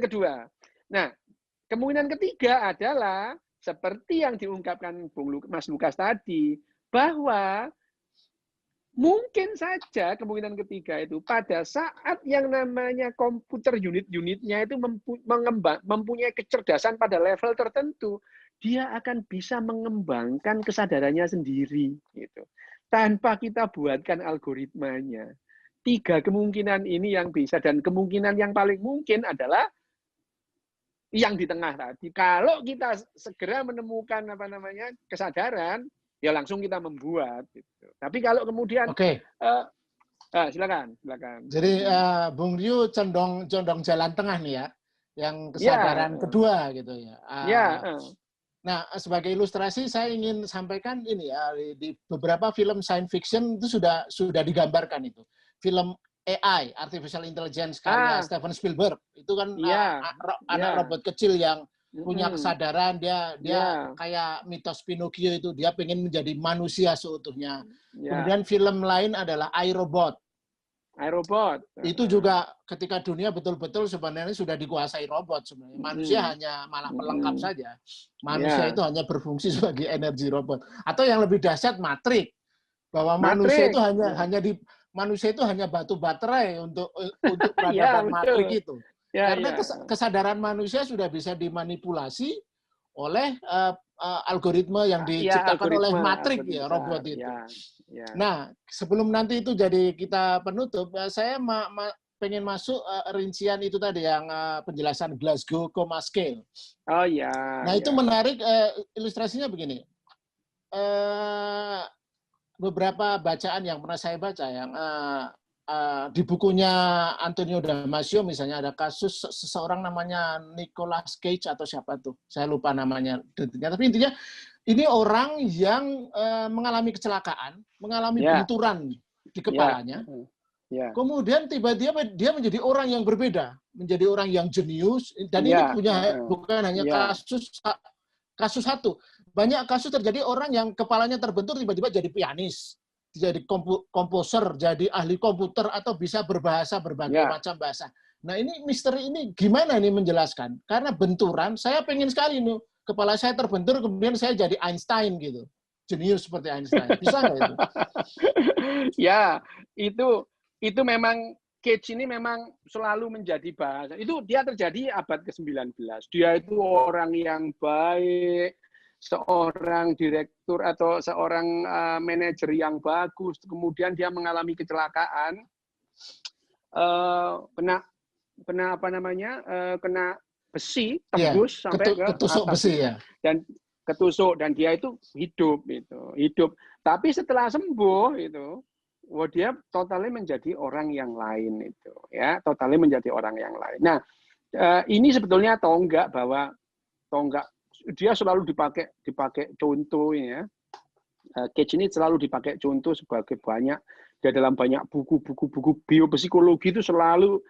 kedua. Nah, kemungkinan ketiga adalah seperti yang diungkapkan Mas Lukas tadi, bahwa mungkin saja kemungkinan ketiga itu pada saat yang namanya komputer unit-unitnya itu mempunyai kecerdasan pada level tertentu, dia akan bisa mengembangkan kesadarannya sendiri gitu. Tanpa kita buatkan algoritmanya. 3 kemungkinan ini yang bisa, dan kemungkinan yang paling mungkin adalah yang di tengah tadi. Kalau kita segera menemukan kesadaran, ya langsung kita membuat gitu. Tapi kalau kemudian silakan. Jadi Bung Ryu condong jalan tengah nih ya, yang kesadaran kedua gitu ya. Nah, sebagai ilustrasi saya ingin sampaikan ini ya, di beberapa film science fiction itu sudah digambarkan itu. Film AI, Artificial Intelligence karya Steven Spielberg, itu kan anak robot kecil yang punya kesadaran, dia kayak mitos Pinocchio itu, dia pengen menjadi manusia seutuhnya. Kemudian film lain adalah iRobot. Itu juga ketika dunia betul-betul sebenarnya sudah dikuasai robot sebenarnya. Manusia hanya malah pelengkap saja. Manusia itu hanya berfungsi sebagai energi robot. Atau yang lebih dahsyat Matrix. Bahwa manusia itu hanya batu baterai untuk Ya, peradaban betul. matrik itu. Ya, Karena ya. kesadaran manusia sudah bisa dimanipulasi oleh algoritma yang Ya, diciptakan oleh matrik algoritma ya, besar. robot itu. Ya, ya. Nah, sebelum nanti itu jadi kita penutup, saya pengen masuk rincian itu tadi yang penjelasan Glasgow Coma Scale. Oh ya. Nah, itu ya. menarik, ilustrasinya begini. Beberapa bacaan yang pernah saya baca yang di bukunya Antonio Damasio misalnya ada kasus seseorang namanya Nicolas Cage atau siapa tuh, saya lupa namanya, tapi intinya ini orang yang mengalami kecelakaan, mengalami benturan di kepalanya, kemudian tiba-tiba dia menjadi orang yang berbeda, menjadi orang yang jenius, dan ini bukan hanya kasus satu, banyak kasus terjadi orang yang kepalanya terbentur tiba-tiba jadi pianis, jadi komposer, jadi ahli komputer, atau bisa berbahasa berbagai macam bahasa. Nah, ini misteri ini gimana nih menjelaskan? Karena benturan, saya pengen sekali nih, kepala saya terbentur, kemudian saya jadi Einstein gitu. Jenius seperti Einstein. Bisa nggak itu? Ya, itu memang Cage ini memang selalu menjadi bahasa. Itu dia terjadi abad ke-19. Dia itu orang yang baik, seorang direktur atau seorang manajer yang bagus, kemudian dia mengalami kecelakaan, kena apa namanya, kena besi tembus sampai ke ketusuk atas, besi ya, dan ketusuk, dan dia itu hidup. Tapi setelah sembuh itu, dia totalnya menjadi orang yang lain itu, ya, totalnya menjadi orang yang lain. Nah, ini sebetulnya tonggak dia selalu dipakai contoh ini ya. Cage ini selalu dipakai contoh sebagai dalam banyak buku-buku biopsikologi itu selalu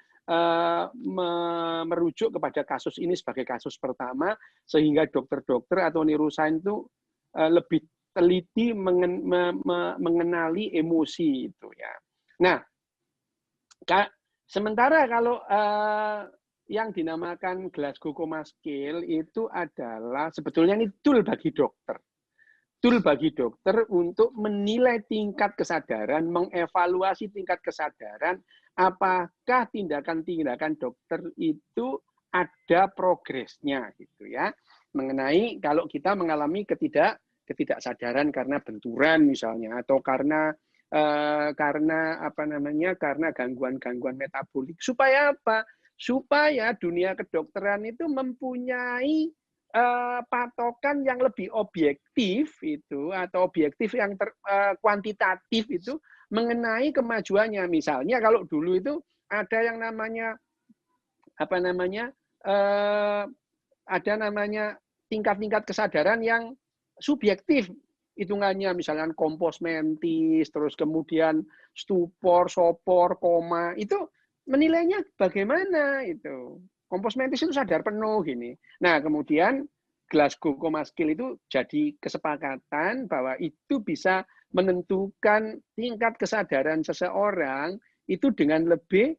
merujuk kepada kasus ini sebagai kasus pertama, sehingga dokter-dokter atau neurosains itu lebih teliti mengenali emosi itu ya. Nah, sementara kalau yang dinamakan Glasgow Coma Scale itu adalah sebetulnya ini tool bagi dokter. Tool bagi dokter untuk menilai tingkat kesadaran, mengevaluasi tingkat kesadaran, apakah tindakan-tindakan dokter itu ada progresnya gitu ya. Mengenai kalau kita mengalami ketidaksadaran karena benturan misalnya, atau karena gangguan-gangguan metabolik. Supaya apa? Supaya dunia kedokteran itu mempunyai patokan yang lebih objektif itu, atau objektif yang kuantitatif itu mengenai kemajuannya. Misalnya kalau dulu itu ada yang namanya ada namanya tingkat-tingkat kesadaran yang subjektif hitungannya, misalnya kompos mentis, terus kemudian stupor, sopor, koma, itu menilainya bagaimana itu. Kompos mentis itu sadar penuh gini. Nah, kemudian Glasgow Coma Scale itu jadi kesepakatan bahwa itu bisa menentukan tingkat kesadaran seseorang itu dengan lebih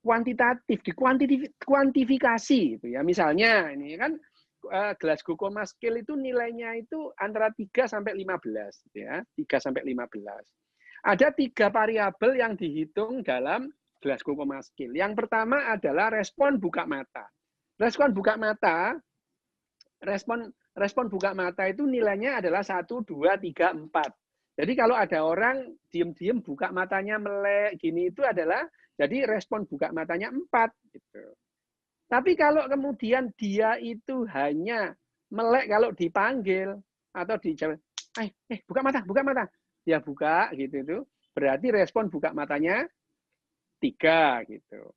kuantitatif, dikuantifikasi gitu ya. Misalnya ini kan Glasgow Coma Scale itu nilainya itu antara 3 sampai 15 gitu ya, 3 sampai 15. Ada 3 variabel yang dihitung dalam Glasgow Coma Scale. Yang pertama adalah respon buka mata. Respon buka mata itu nilainya adalah 1, 2, 3, 4. Jadi kalau ada orang diem-diem buka matanya melek gini, itu adalah jadi respon buka matanya 4 gitu. Tapi kalau kemudian dia itu hanya melek kalau dipanggil atau dijawab, buka mata, ya buka gitu itu, berarti respon buka matanya 3 gitu.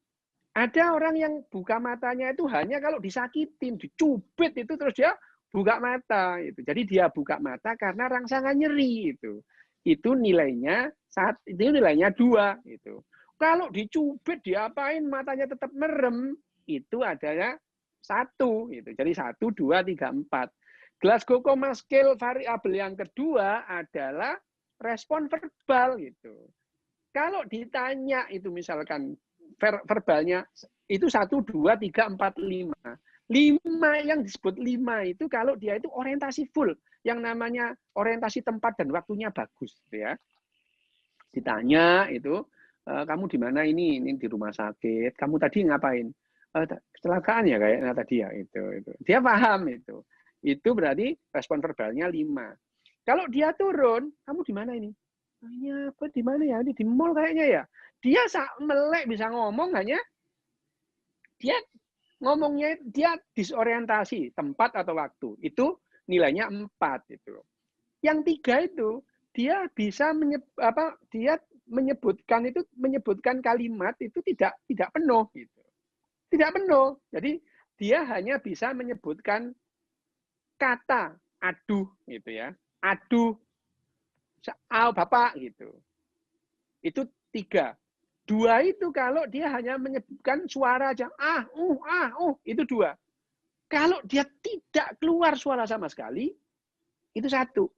Ada orang yang buka matanya itu hanya kalau disakitin, dicubit itu terus dia buka mata itu. Jadi dia buka mata karena rangsangan nyeri itu. Itu nilainya 2 itu. Kalau dicubit diapain matanya tetap merem, itu adalah 1 gitu. Jadi 1, 2, 3, 4. Glasgow Coma Scale variabel yang kedua adalah respon verbal gitu. Kalau ditanya itu misalkan verbalnya itu 1, 2, 3, 4, 5. 5 yang disebut 5 itu kalau dia itu orientasi full, yang namanya orientasi tempat dan waktunya bagus gitu ya. Ditanya itu, kamu di mana ini? Ini di rumah sakit. Kamu tadi ngapain? Kecelakaan ya kayaknya tadi ya itu. Dia paham itu. Itu berarti respon verbalnya 5. Kalau dia turun, kamu di mana ini? Ini apa di mana ya? Ini di mall kayaknya ya. Dia melek bisa ngomong hanya dia ngomongnya dia disorientasi tempat atau waktu. Itu nilainya 4 itu. Yang 3 itu dia bisa menyebutkan kalimat itu tidak penuh gitu. Tidak penuh. Jadi dia hanya bisa menyebutkan kata aduh gitu ya. Aduh Bapak gitu. Itu 3. 2 itu kalau dia hanya menyebutkan suara aja, itu 2. Kalau dia tidak keluar suara sama sekali, itu 1.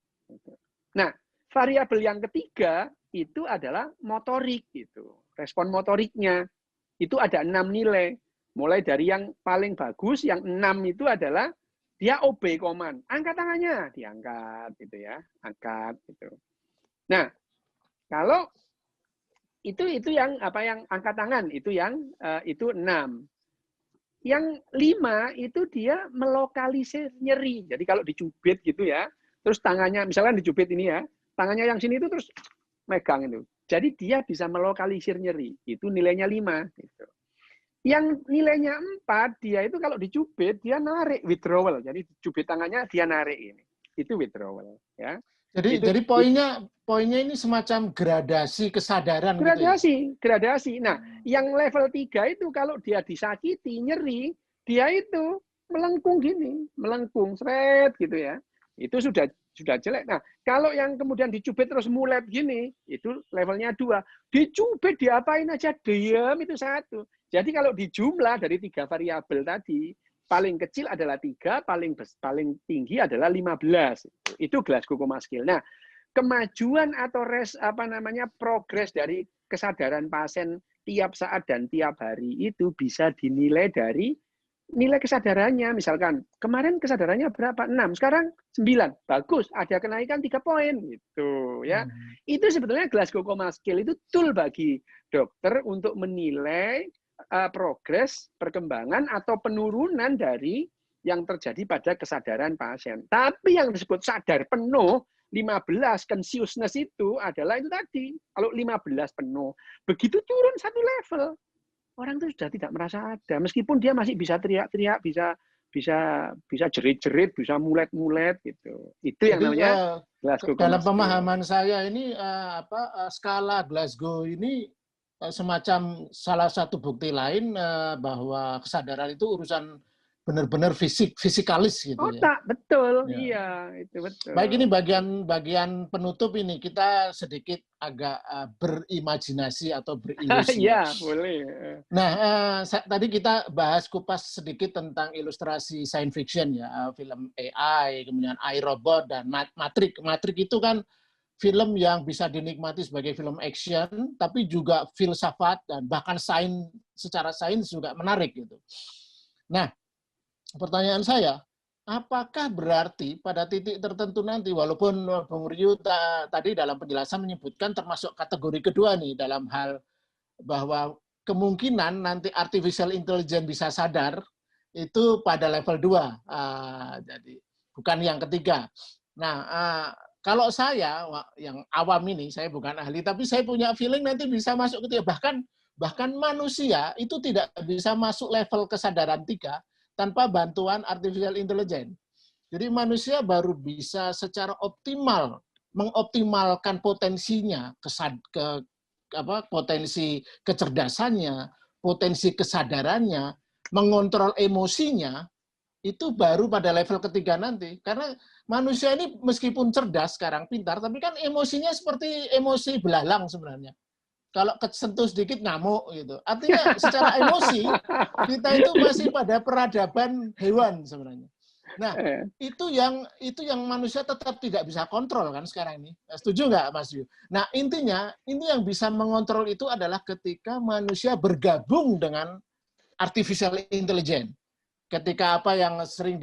Nah, variabel yang ketiga itu adalah motorik gitu. Respon motoriknya itu ada 6 nilai. Mulai dari yang paling bagus, yang 6 itu adalah dia obey command. Angkat tangannya, diangkat gitu ya, angkat gitu. Nah, kalau itu yang angkat tangan itu itu 6. Yang 5 itu dia melokalisir nyeri. Jadi kalau dicubit gitu ya, terus tangannya misalkan dicubit ini ya, tangannya yang sini itu terus megang itu. Jadi dia bisa melokalisir nyeri. Itu nilainya 5 gitu. Yang nilainya 4 dia itu kalau dicubit dia narik, withdrawal. Jadi dicubit tangannya dia narik ini. Itu withdrawal ya. Jadi poinnya ini semacam gradasi kesadaran gradasi, gitu ya? Gradasi. Nah, yang level 3 itu kalau dia disakiti, nyeri, dia itu melengkung gini, melengkung seret gitu ya. Itu sudah jelek. Nah, kalau yang kemudian dicubit terus mulet gini, itu levelnya 2. Dicubit diapain aja diam itu 1. Jadi kalau dijumlah dari 3 variabel tadi, paling kecil adalah 3, paling tinggi adalah 15. Itu Glasgow Coma Scale. Nah, kemajuan atau progres dari kesadaran pasien tiap saat dan tiap hari itu bisa dinilai dari nilai kesadarannya. Misalkan kemarin kesadarannya berapa? 6, sekarang 9. Bagus, ada kenaikan 3 poin gitu ya. Itu sebetulnya Glasgow Coma Scale itu tool bagi dokter untuk menilai progres, perkembangan atau penurunan dari yang terjadi pada kesadaran pasien. Tapi yang disebut sadar penuh 15 consciousness itu adalah itu tadi. Kalau 15 penuh, begitu turun 1 level, orang itu sudah tidak merasa ada. Meskipun dia masih bisa teriak-teriak, bisa jerit-jerit, bisa mulet-mulet gitu. Itu yang namanya Glasgow. Dalam pemahaman saya ini skala Glasgow ini semacam salah satu bukti lain bahwa kesadaran itu urusan benar-benar fisikalis gitu ya. Otak, betul. Ya. Iya, itu betul. Baik, ini bagian penutup ini kita sedikit agak berimajinasi atau berilusi. Iya, boleh. Nah, tadi kita bahas kupas sedikit tentang ilustrasi science fiction ya, film AI, kemudian iRobot dan Matrix. Matrix itu kan film yang bisa dinikmati sebagai film action, tapi juga filsafat dan bahkan secara sains juga menarik gitu. Nah, pertanyaan saya, apakah berarti pada titik tertentu nanti, walaupun Bung Ryu tadi dalam penjelasan menyebutkan termasuk kategori kedua nih dalam hal bahwa kemungkinan nanti artificial intelligence bisa sadar itu pada level 2, jadi bukan yang ketiga. Nah, kalau saya yang awam ini, saya bukan ahli, tapi saya punya feeling nanti bisa masuk ketiga. Bahkan manusia itu tidak bisa masuk level kesadaran 3 tanpa bantuan artificial intelligence. Jadi manusia baru bisa secara optimal mengoptimalkan potensinya, potensi kecerdasannya, potensi kesadarannya, mengontrol emosinya, itu baru pada level ketiga nanti. Karena manusia ini meskipun cerdas sekarang, pintar, tapi kan emosinya seperti emosi belalang sebenarnya. Kalau kesentuh sedikit ngamuk gitu. Artinya secara emosi kita itu masih pada peradaban hewan sebenarnya. Nah, itu yang manusia tetap tidak bisa kontrol kan sekarang ini. Setuju nggak, Mas Yu? Nah, intinya ini yang bisa mengontrol itu adalah ketika manusia bergabung dengan artificial intelligence. Ketika apa yang sering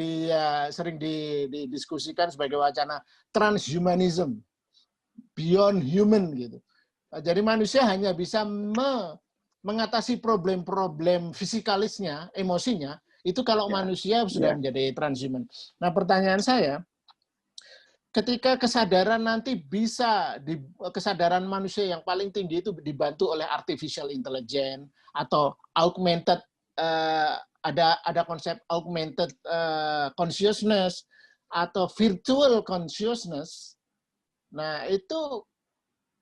didiskusikan sebagai wacana transhumanism, beyond human gitu. Jadi manusia hanya bisa mengatasi problem-problem fisikalisnya, emosinya, itu kalau manusia sudah menjadi transhuman. Nah, pertanyaan saya, ketika kesadaran nanti bisa, kesadaran manusia yang paling tinggi itu dibantu oleh artificial intelligence atau augmented, ada konsep augmented consciousness atau virtual consciousness. Nah, itu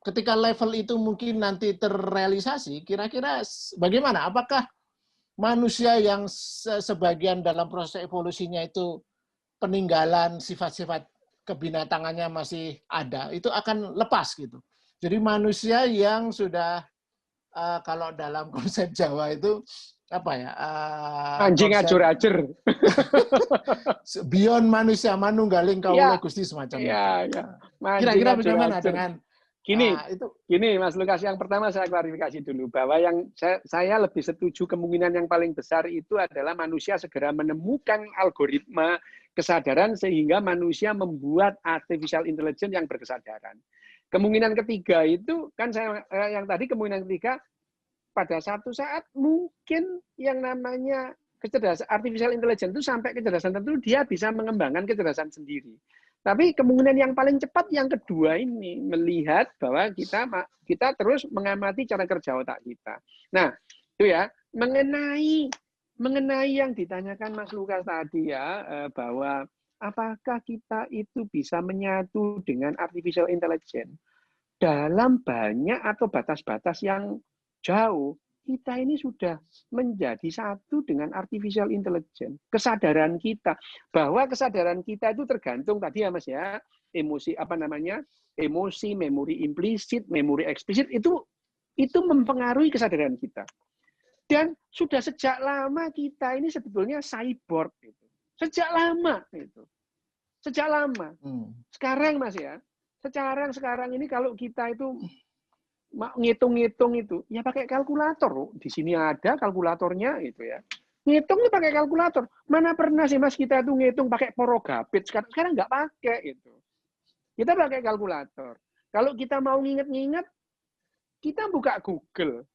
ketika level itu mungkin nanti terrealisasi, kira-kira bagaimana? Apakah manusia yang sebagian dalam proses evolusinya itu peninggalan sifat-sifat kebinatangannya masih ada, itu akan lepas gitu. Jadi manusia yang sudah, kalau dalam konsep Jawa itu apa ya? Anjing ajur-ajur. Beyond manusia, manunggaling kawula Gusti semacam itu. Kira-kira bagaimana dengan Gini, Mas Lukas, yang pertama saya klarifikasi dulu bahwa yang saya lebih setuju kemungkinan yang paling besar itu adalah manusia segera menemukan algoritma kesadaran sehingga manusia membuat artificial intelligence yang berkesadaran. Kemungkinan ketiga itu kan yang tadi kemungkinan ketiga pada satu saat mungkin yang namanya kecerdasan artificial intelligence itu sampai kecerdasan tertentu dia bisa mengembangkan kecerdasan sendiri. Tapi kemungkinan yang paling cepat yang kedua ini, melihat bahwa kita terus mengamati cara kerja otak kita. Nah, itu ya, mengenai yang ditanyakan Mas Lukas tadi ya, bahwa apakah kita itu bisa menyatu dengan artificial intelligence dalam banyak atau batas-batas yang jauh. Kita ini sudah menjadi satu dengan artificial intelligence. Kesadaran kita, bahwa kesadaran kita itu tergantung tadi ya Mas ya, emosi emosi, memori implisit, memori eksplisit itu mempengaruhi kesadaran kita. Dan sudah sejak lama kita ini sebetulnya cyborg gitu. Sejak lama itu. Sejak lama. Sekarang Mas ya, sekarang ini kalau kita itu ngitung-ngitung itu, ya pakai kalkulator. Di sini ada kalkulatornya itu ya. Ngitung pakai kalkulator. Mana pernah sih Mas kita itu ngitung pakai porogapit. Sekarang nggak pakai itu. Kita pakai kalkulator. Kalau kita mau nginget-nginget, kita buka Google.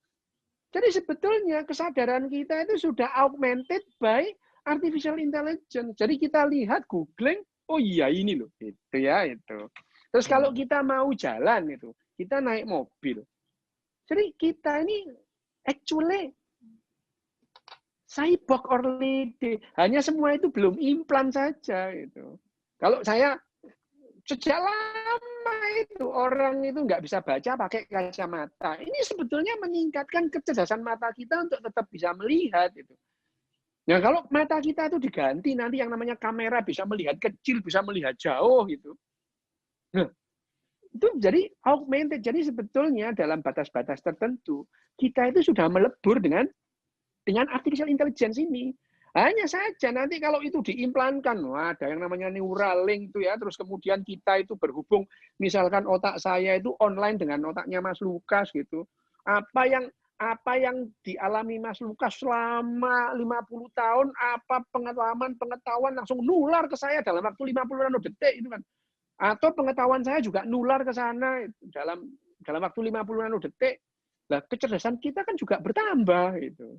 Jadi sebetulnya kesadaran kita itu sudah augmented by artificial intelligence. Jadi kita lihat googling, oh iya ini loh, itu ya itu. Terus kalau kita mau jalan itu, kita naik mobil. Jadi kita ini actually cyborg or lady. Hanya semua itu belum implan saja itu. Kalau saya sejak lama itu orang itu nggak bisa baca pakai kacamata. Ini sebetulnya meningkatkan kecerdasan mata kita untuk tetap bisa melihat itu. Nah, kalau mata kita itu diganti nanti yang namanya kamera bisa melihat kecil, bisa melihat jauh gitu. Nah, itu jadi augmented. Jadi sebetulnya dalam batas-batas tertentu kita itu sudah melebur dengan artificial intelligence ini. Hanya saja nanti kalau itu diimplankan, ada yang namanya Neuralink itu ya, terus kemudian kita itu berhubung, misalkan otak saya itu online dengan otaknya Mas Lukas gitu. Apa yang dialami Mas Lukas selama 50 tahun, apa pengetahuan langsung nular ke saya dalam waktu 50 nanodetik itu kan. Atau pengetahuan saya juga nular ke sana dalam waktu 50 nanodetik. Nah, kecerdasan kita kan juga bertambah itu.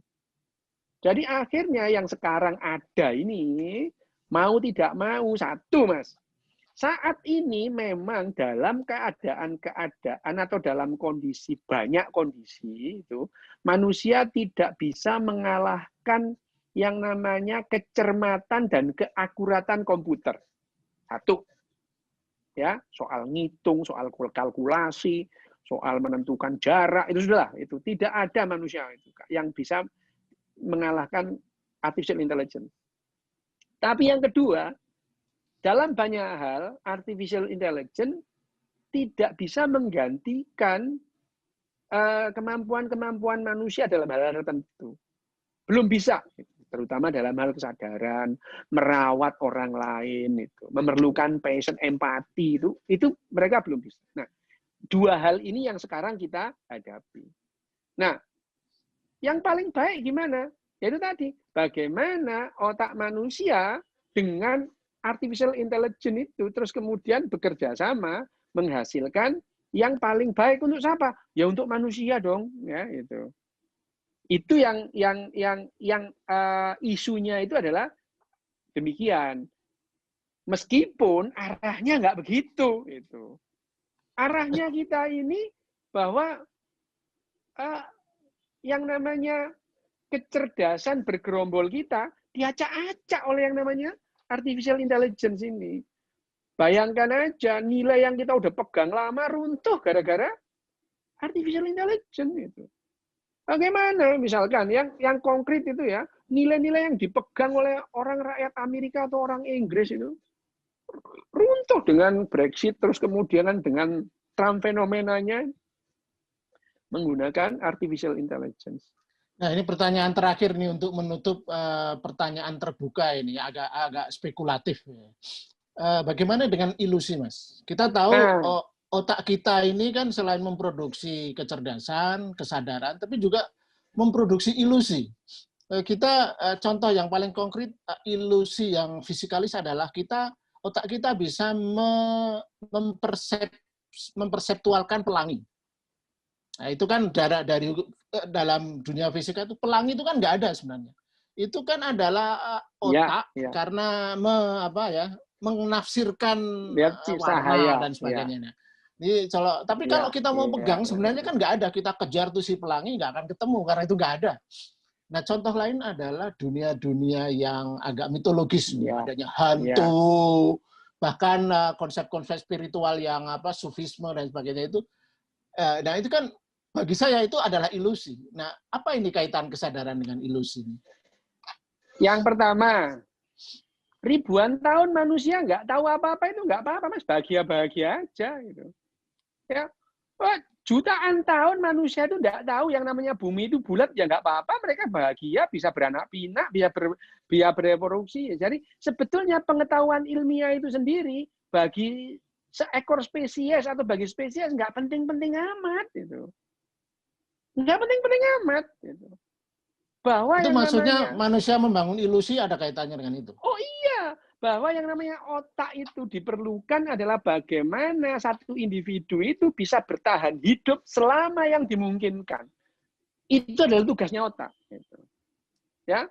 Jadi akhirnya yang sekarang ada ini mau tidak mau satu Mas. Saat ini memang dalam keadaan atau dalam kondisi banyak kondisi itu manusia tidak bisa mengalahkan yang namanya kecermatan dan keakuratan komputer. Satu. Ya, soal ngitung, soal kalkulasi, soal menentukan jarak, itu sudah itu tidak ada manusia itu yang bisa mengalahkan artificial intelligence. Tapi yang kedua, dalam banyak hal artificial intelligence tidak bisa menggantikan kemampuan manusia dalam hal tertentu. Belum bisa. Terutama dalam hal kesadaran, merawat orang lain itu, memerlukan passion, empati itu mereka belum bisa. Nah, dua hal ini yang sekarang kita hadapi. Nah, yang paling baik gimana? Yaitu tadi, bagaimana otak manusia dengan artificial intelligence itu terus kemudian bekerja sama menghasilkan yang paling baik untuk siapa? Ya untuk manusia dong, ya itu. Itu yang isunya itu adalah demikian. Meskipun arahnya nggak begitu, itu. Arahnya kita ini bahwa yang namanya kecerdasan bergerombol kita diacak-acak oleh yang namanya artificial intelligence ini. Bayangkan aja nilai yang kita udah pegang lama runtuh gara-gara artificial intelligence itu. Bagaimana misalkan yang konkret itu ya, nilai-nilai yang dipegang oleh orang rakyat Amerika atau orang Inggris itu runtuh dengan Brexit, terus kemudian dengan Trump fenomenanya menggunakan artificial intelligence. Nah, ini pertanyaan terakhir nih untuk menutup pertanyaan terbuka ini, agak spekulatif. Bagaimana dengan ilusi, Mas? Kita tahu otak kita ini kan selain memproduksi kecerdasan, kesadaran, tapi juga memproduksi ilusi. Kita contoh yang paling konkret, ilusi yang fisikalis adalah otak kita bisa memperseptualkan pelangi. Nah, itu kan dari dalam dunia fisika itu pelangi itu kan nggak ada sebenarnya. Itu kan adalah otak karena menafsirkan warna dan sebagainya. Jadi, tapi kalau kita mau pegang sebenarnya kan nggak ada. Kita kejar tuh si pelangi nggak akan ketemu karena itu nggak ada. Nah, contoh lain adalah dunia-dunia yang agak mitologis, adanya hantu, bahkan konsep-konsep spiritual yang sufisme dan sebagainya itu. Nah, itu kan bagi saya itu adalah ilusi. Nah, apa ini kaitan kesadaran dengan ilusi? Yang pertama, ribuan tahun manusia nggak tahu apa-apa itu nggak apa-apa, Mas. Bahagia-bahagia aja. Gitu. Ya, jutaan tahun manusia itu nggak tahu yang namanya bumi itu bulat, ya nggak apa-apa. Mereka bahagia, bisa beranak pinak, bisa bereproduksi. Jadi sebetulnya pengetahuan ilmiah itu sendiri bagi seekor spesies atau bagi spesies nggak penting-penting amat. Gitu. Nggak penting-penting amat. Gitu. Bahwa itu maksudnya manusia membangun ilusi ada kaitannya dengan itu? Oh iya, bahwa yang namanya otak itu diperlukan adalah bagaimana satu individu itu bisa bertahan hidup selama yang dimungkinkan. Itu adalah tugasnya otak. Gitu. Ya,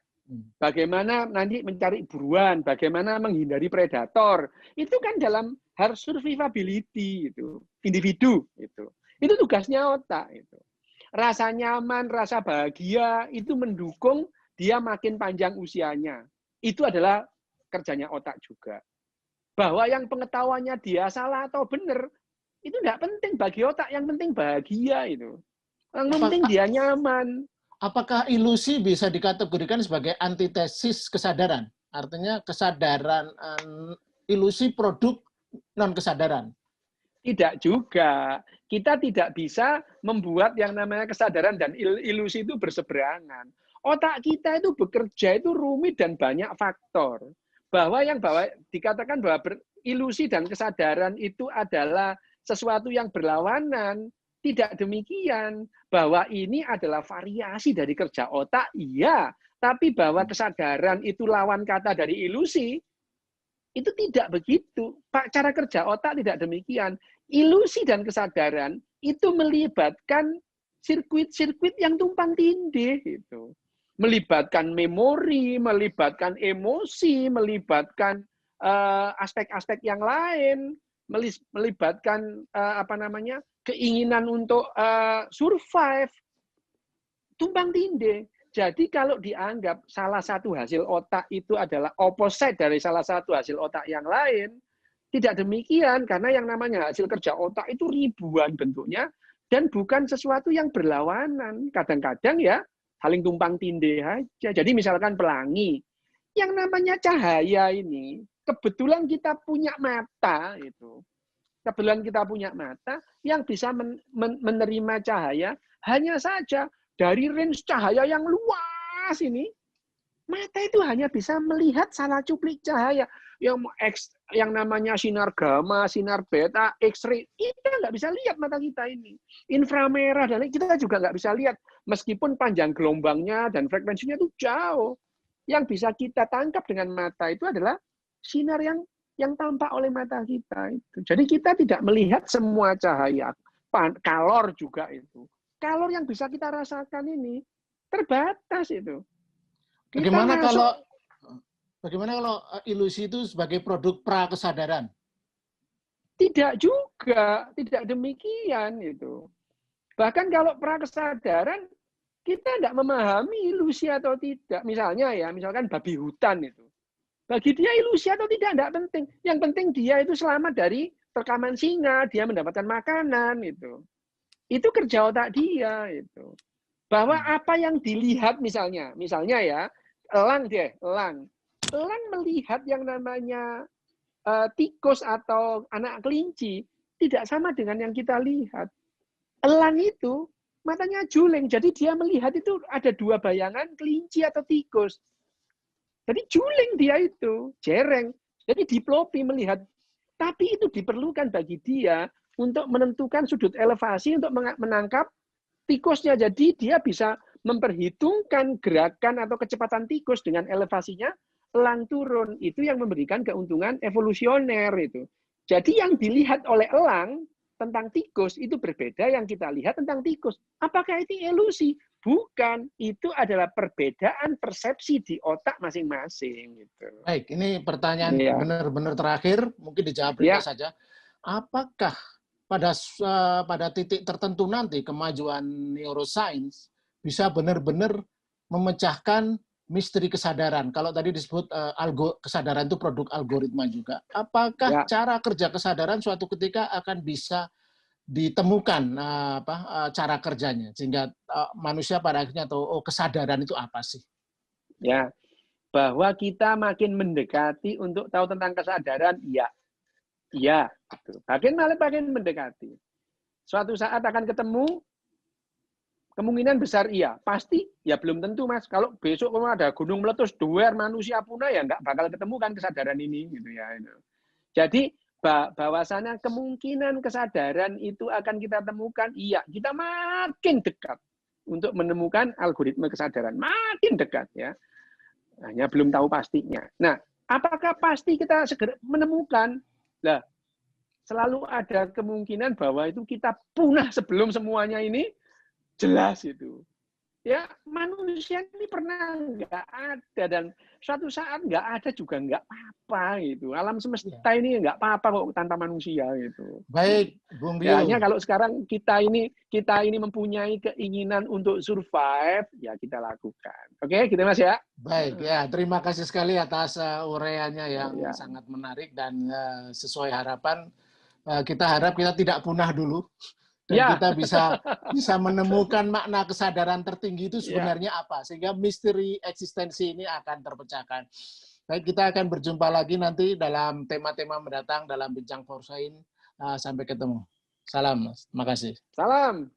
bagaimana nanti mencari buruan, bagaimana menghindari predator. Itu kan dalam harus survivability itu, individu itu. Itu tugasnya otak itu. Rasa nyaman, rasa bahagia itu mendukung dia makin panjang usianya. Itu adalah kerjanya otak juga. Bahwa yang pengetahuannya dia salah atau benar, itu tidak penting bagi otak. Yang penting bahagia itu. Yang penting dia nyaman. Apakah ilusi bisa dikategorikan sebagai antitesis kesadaran? Artinya kesadaran, ilusi produk non-kesadaran? Tidak juga. Kita tidak bisa membuat yang namanya kesadaran dan ilusi itu berseberangan. Otak kita itu bekerja itu rumit dan banyak faktor. Bahwa dikatakan bahwa ilusi dan kesadaran itu adalah sesuatu yang berlawanan. Tidak demikian. Bahwa ini adalah variasi dari kerja otak, iya. Tapi bahwa kesadaran itu lawan kata dari ilusi, itu tidak begitu. Cara kerja otak tidak demikian. Ilusi dan kesadaran itu melibatkan sirkuit-sirkuit yang tumpang tindih. Gitu. Melibatkan memori, melibatkan emosi, melibatkan aspek-aspek yang lain, melibatkan keinginan untuk survive. Tumpang tindih. Jadi kalau dianggap salah satu hasil otak itu adalah opposite dari salah satu hasil otak yang lain, tidak demikian, karena yang namanya hasil kerja otak itu ribuan bentuknya, dan bukan sesuatu yang berlawanan. Kadang-kadang ya saling tumpang tindih aja. Jadi misalkan pelangi, yang namanya cahaya ini, kebetulan kita punya mata, itu. Kebetulan kita punya mata yang bisa menerima cahaya, hanya saja dari range cahaya yang luas ini, mata itu hanya bisa melihat salah cuplik cahaya. Yang namanya sinar gamma, sinar beta, X-ray, kita nggak bisa lihat mata kita ini. Inframerah, dan kita juga nggak bisa lihat. Meskipun panjang gelombangnya dan frekuensinya itu jauh. Yang bisa kita tangkap dengan mata itu adalah sinar yang tampak oleh mata kita. Itu. Jadi kita tidak melihat semua cahaya. kalor juga itu. Kalor yang bisa kita rasakan ini terbatas itu. Bagaimana kalau ilusi itu sebagai produk pra-kesadaran? Tidak juga, tidak demikian itu. Bahkan kalau pra-kesadaran, kita tidak memahami ilusi atau tidak. Misalnya ya, misalkan babi hutan itu. Bagi dia ilusi atau tidak penting. Yang penting dia itu selamat dari rekaman singa, dia mendapatkan makanan itu. Itu kerja otak dia itu. Bahwa apa yang dilihat misalnya ya, elang melihat yang namanya tikus atau anak kelinci tidak sama dengan yang kita lihat. Elang itu matanya juling, jadi dia melihat itu ada dua bayangan kelinci atau tikus. Jadi juling dia itu, jereng. Jadi diplopi melihat. Tapi itu diperlukan bagi dia untuk menentukan sudut elevasi untuk menangkap tikusnya. Jadi dia bisa memperhitungkan gerakan atau kecepatan tikus dengan elevasinya elang turun. Itu yang memberikan keuntungan evolusioner itu. Jadi yang dilihat oleh elang tentang tikus itu berbeda yang kita lihat tentang tikus. Apakah itu ilusi? Bukan. Itu adalah perbedaan persepsi di otak masing-masing. Gitu. Baik, ini pertanyaan benar-benar terakhir, mungkin dijawab ringkas saja. Apakah pada titik tertentu nanti kemajuan neuroscience bisa benar-benar memecahkan misteri kesadaran? Kalau tadi disebut kesadaran itu produk algoritma juga. Apakah cara kerja kesadaran suatu ketika akan bisa ditemukan cara kerjanya sehingga manusia pada akhirnya tahu kesadaran itu apa sih? Ya, bahwa kita makin mendekati untuk tahu tentang kesadaran, iya, makin mendekati. Suatu saat akan ketemu, kemungkinan besar iya. Pasti ya belum tentu, Mas. Kalau besok ada gunung meletus, duer manusia punah, ya nggak bakal ketemu kan kesadaran ini, gitu ya. Jadi bahwasannya kemungkinan kesadaran itu akan kita temukan, iya, kita makin dekat untuk menemukan algoritma kesadaran, makin dekat ya. Hanya belum tahu pastinya. Nah, apakah pasti kita segera menemukan? Nah, selalu ada kemungkinan bahwa itu kita punah sebelum semuanya ini jelas itu. Ya, manusia ini pernah nggak ada, dan suatu saat nggak ada juga nggak apa-apa gitu. Alam semesta ini nggak apa-apa kok tanpa manusia gitu. Baik, Bung Bio. Ya, hanya kalau sekarang kita ini mempunyai keinginan untuk survive, ya kita lakukan. Oke, gitu Mas ya. Baik, ya terima kasih sekali atas uraiannya yang sangat menarik dan sesuai harapan. Kita harap kita tidak punah dulu. Dan kita bisa menemukan makna kesadaran tertinggi itu sebenarnya apa, sehingga misteri eksistensi ini akan terpecahkan. Baik, kita akan berjumpa lagi nanti dalam tema-tema mendatang dalam Bincang Forsain. Sampai ketemu. Salam, terima kasih. Salam.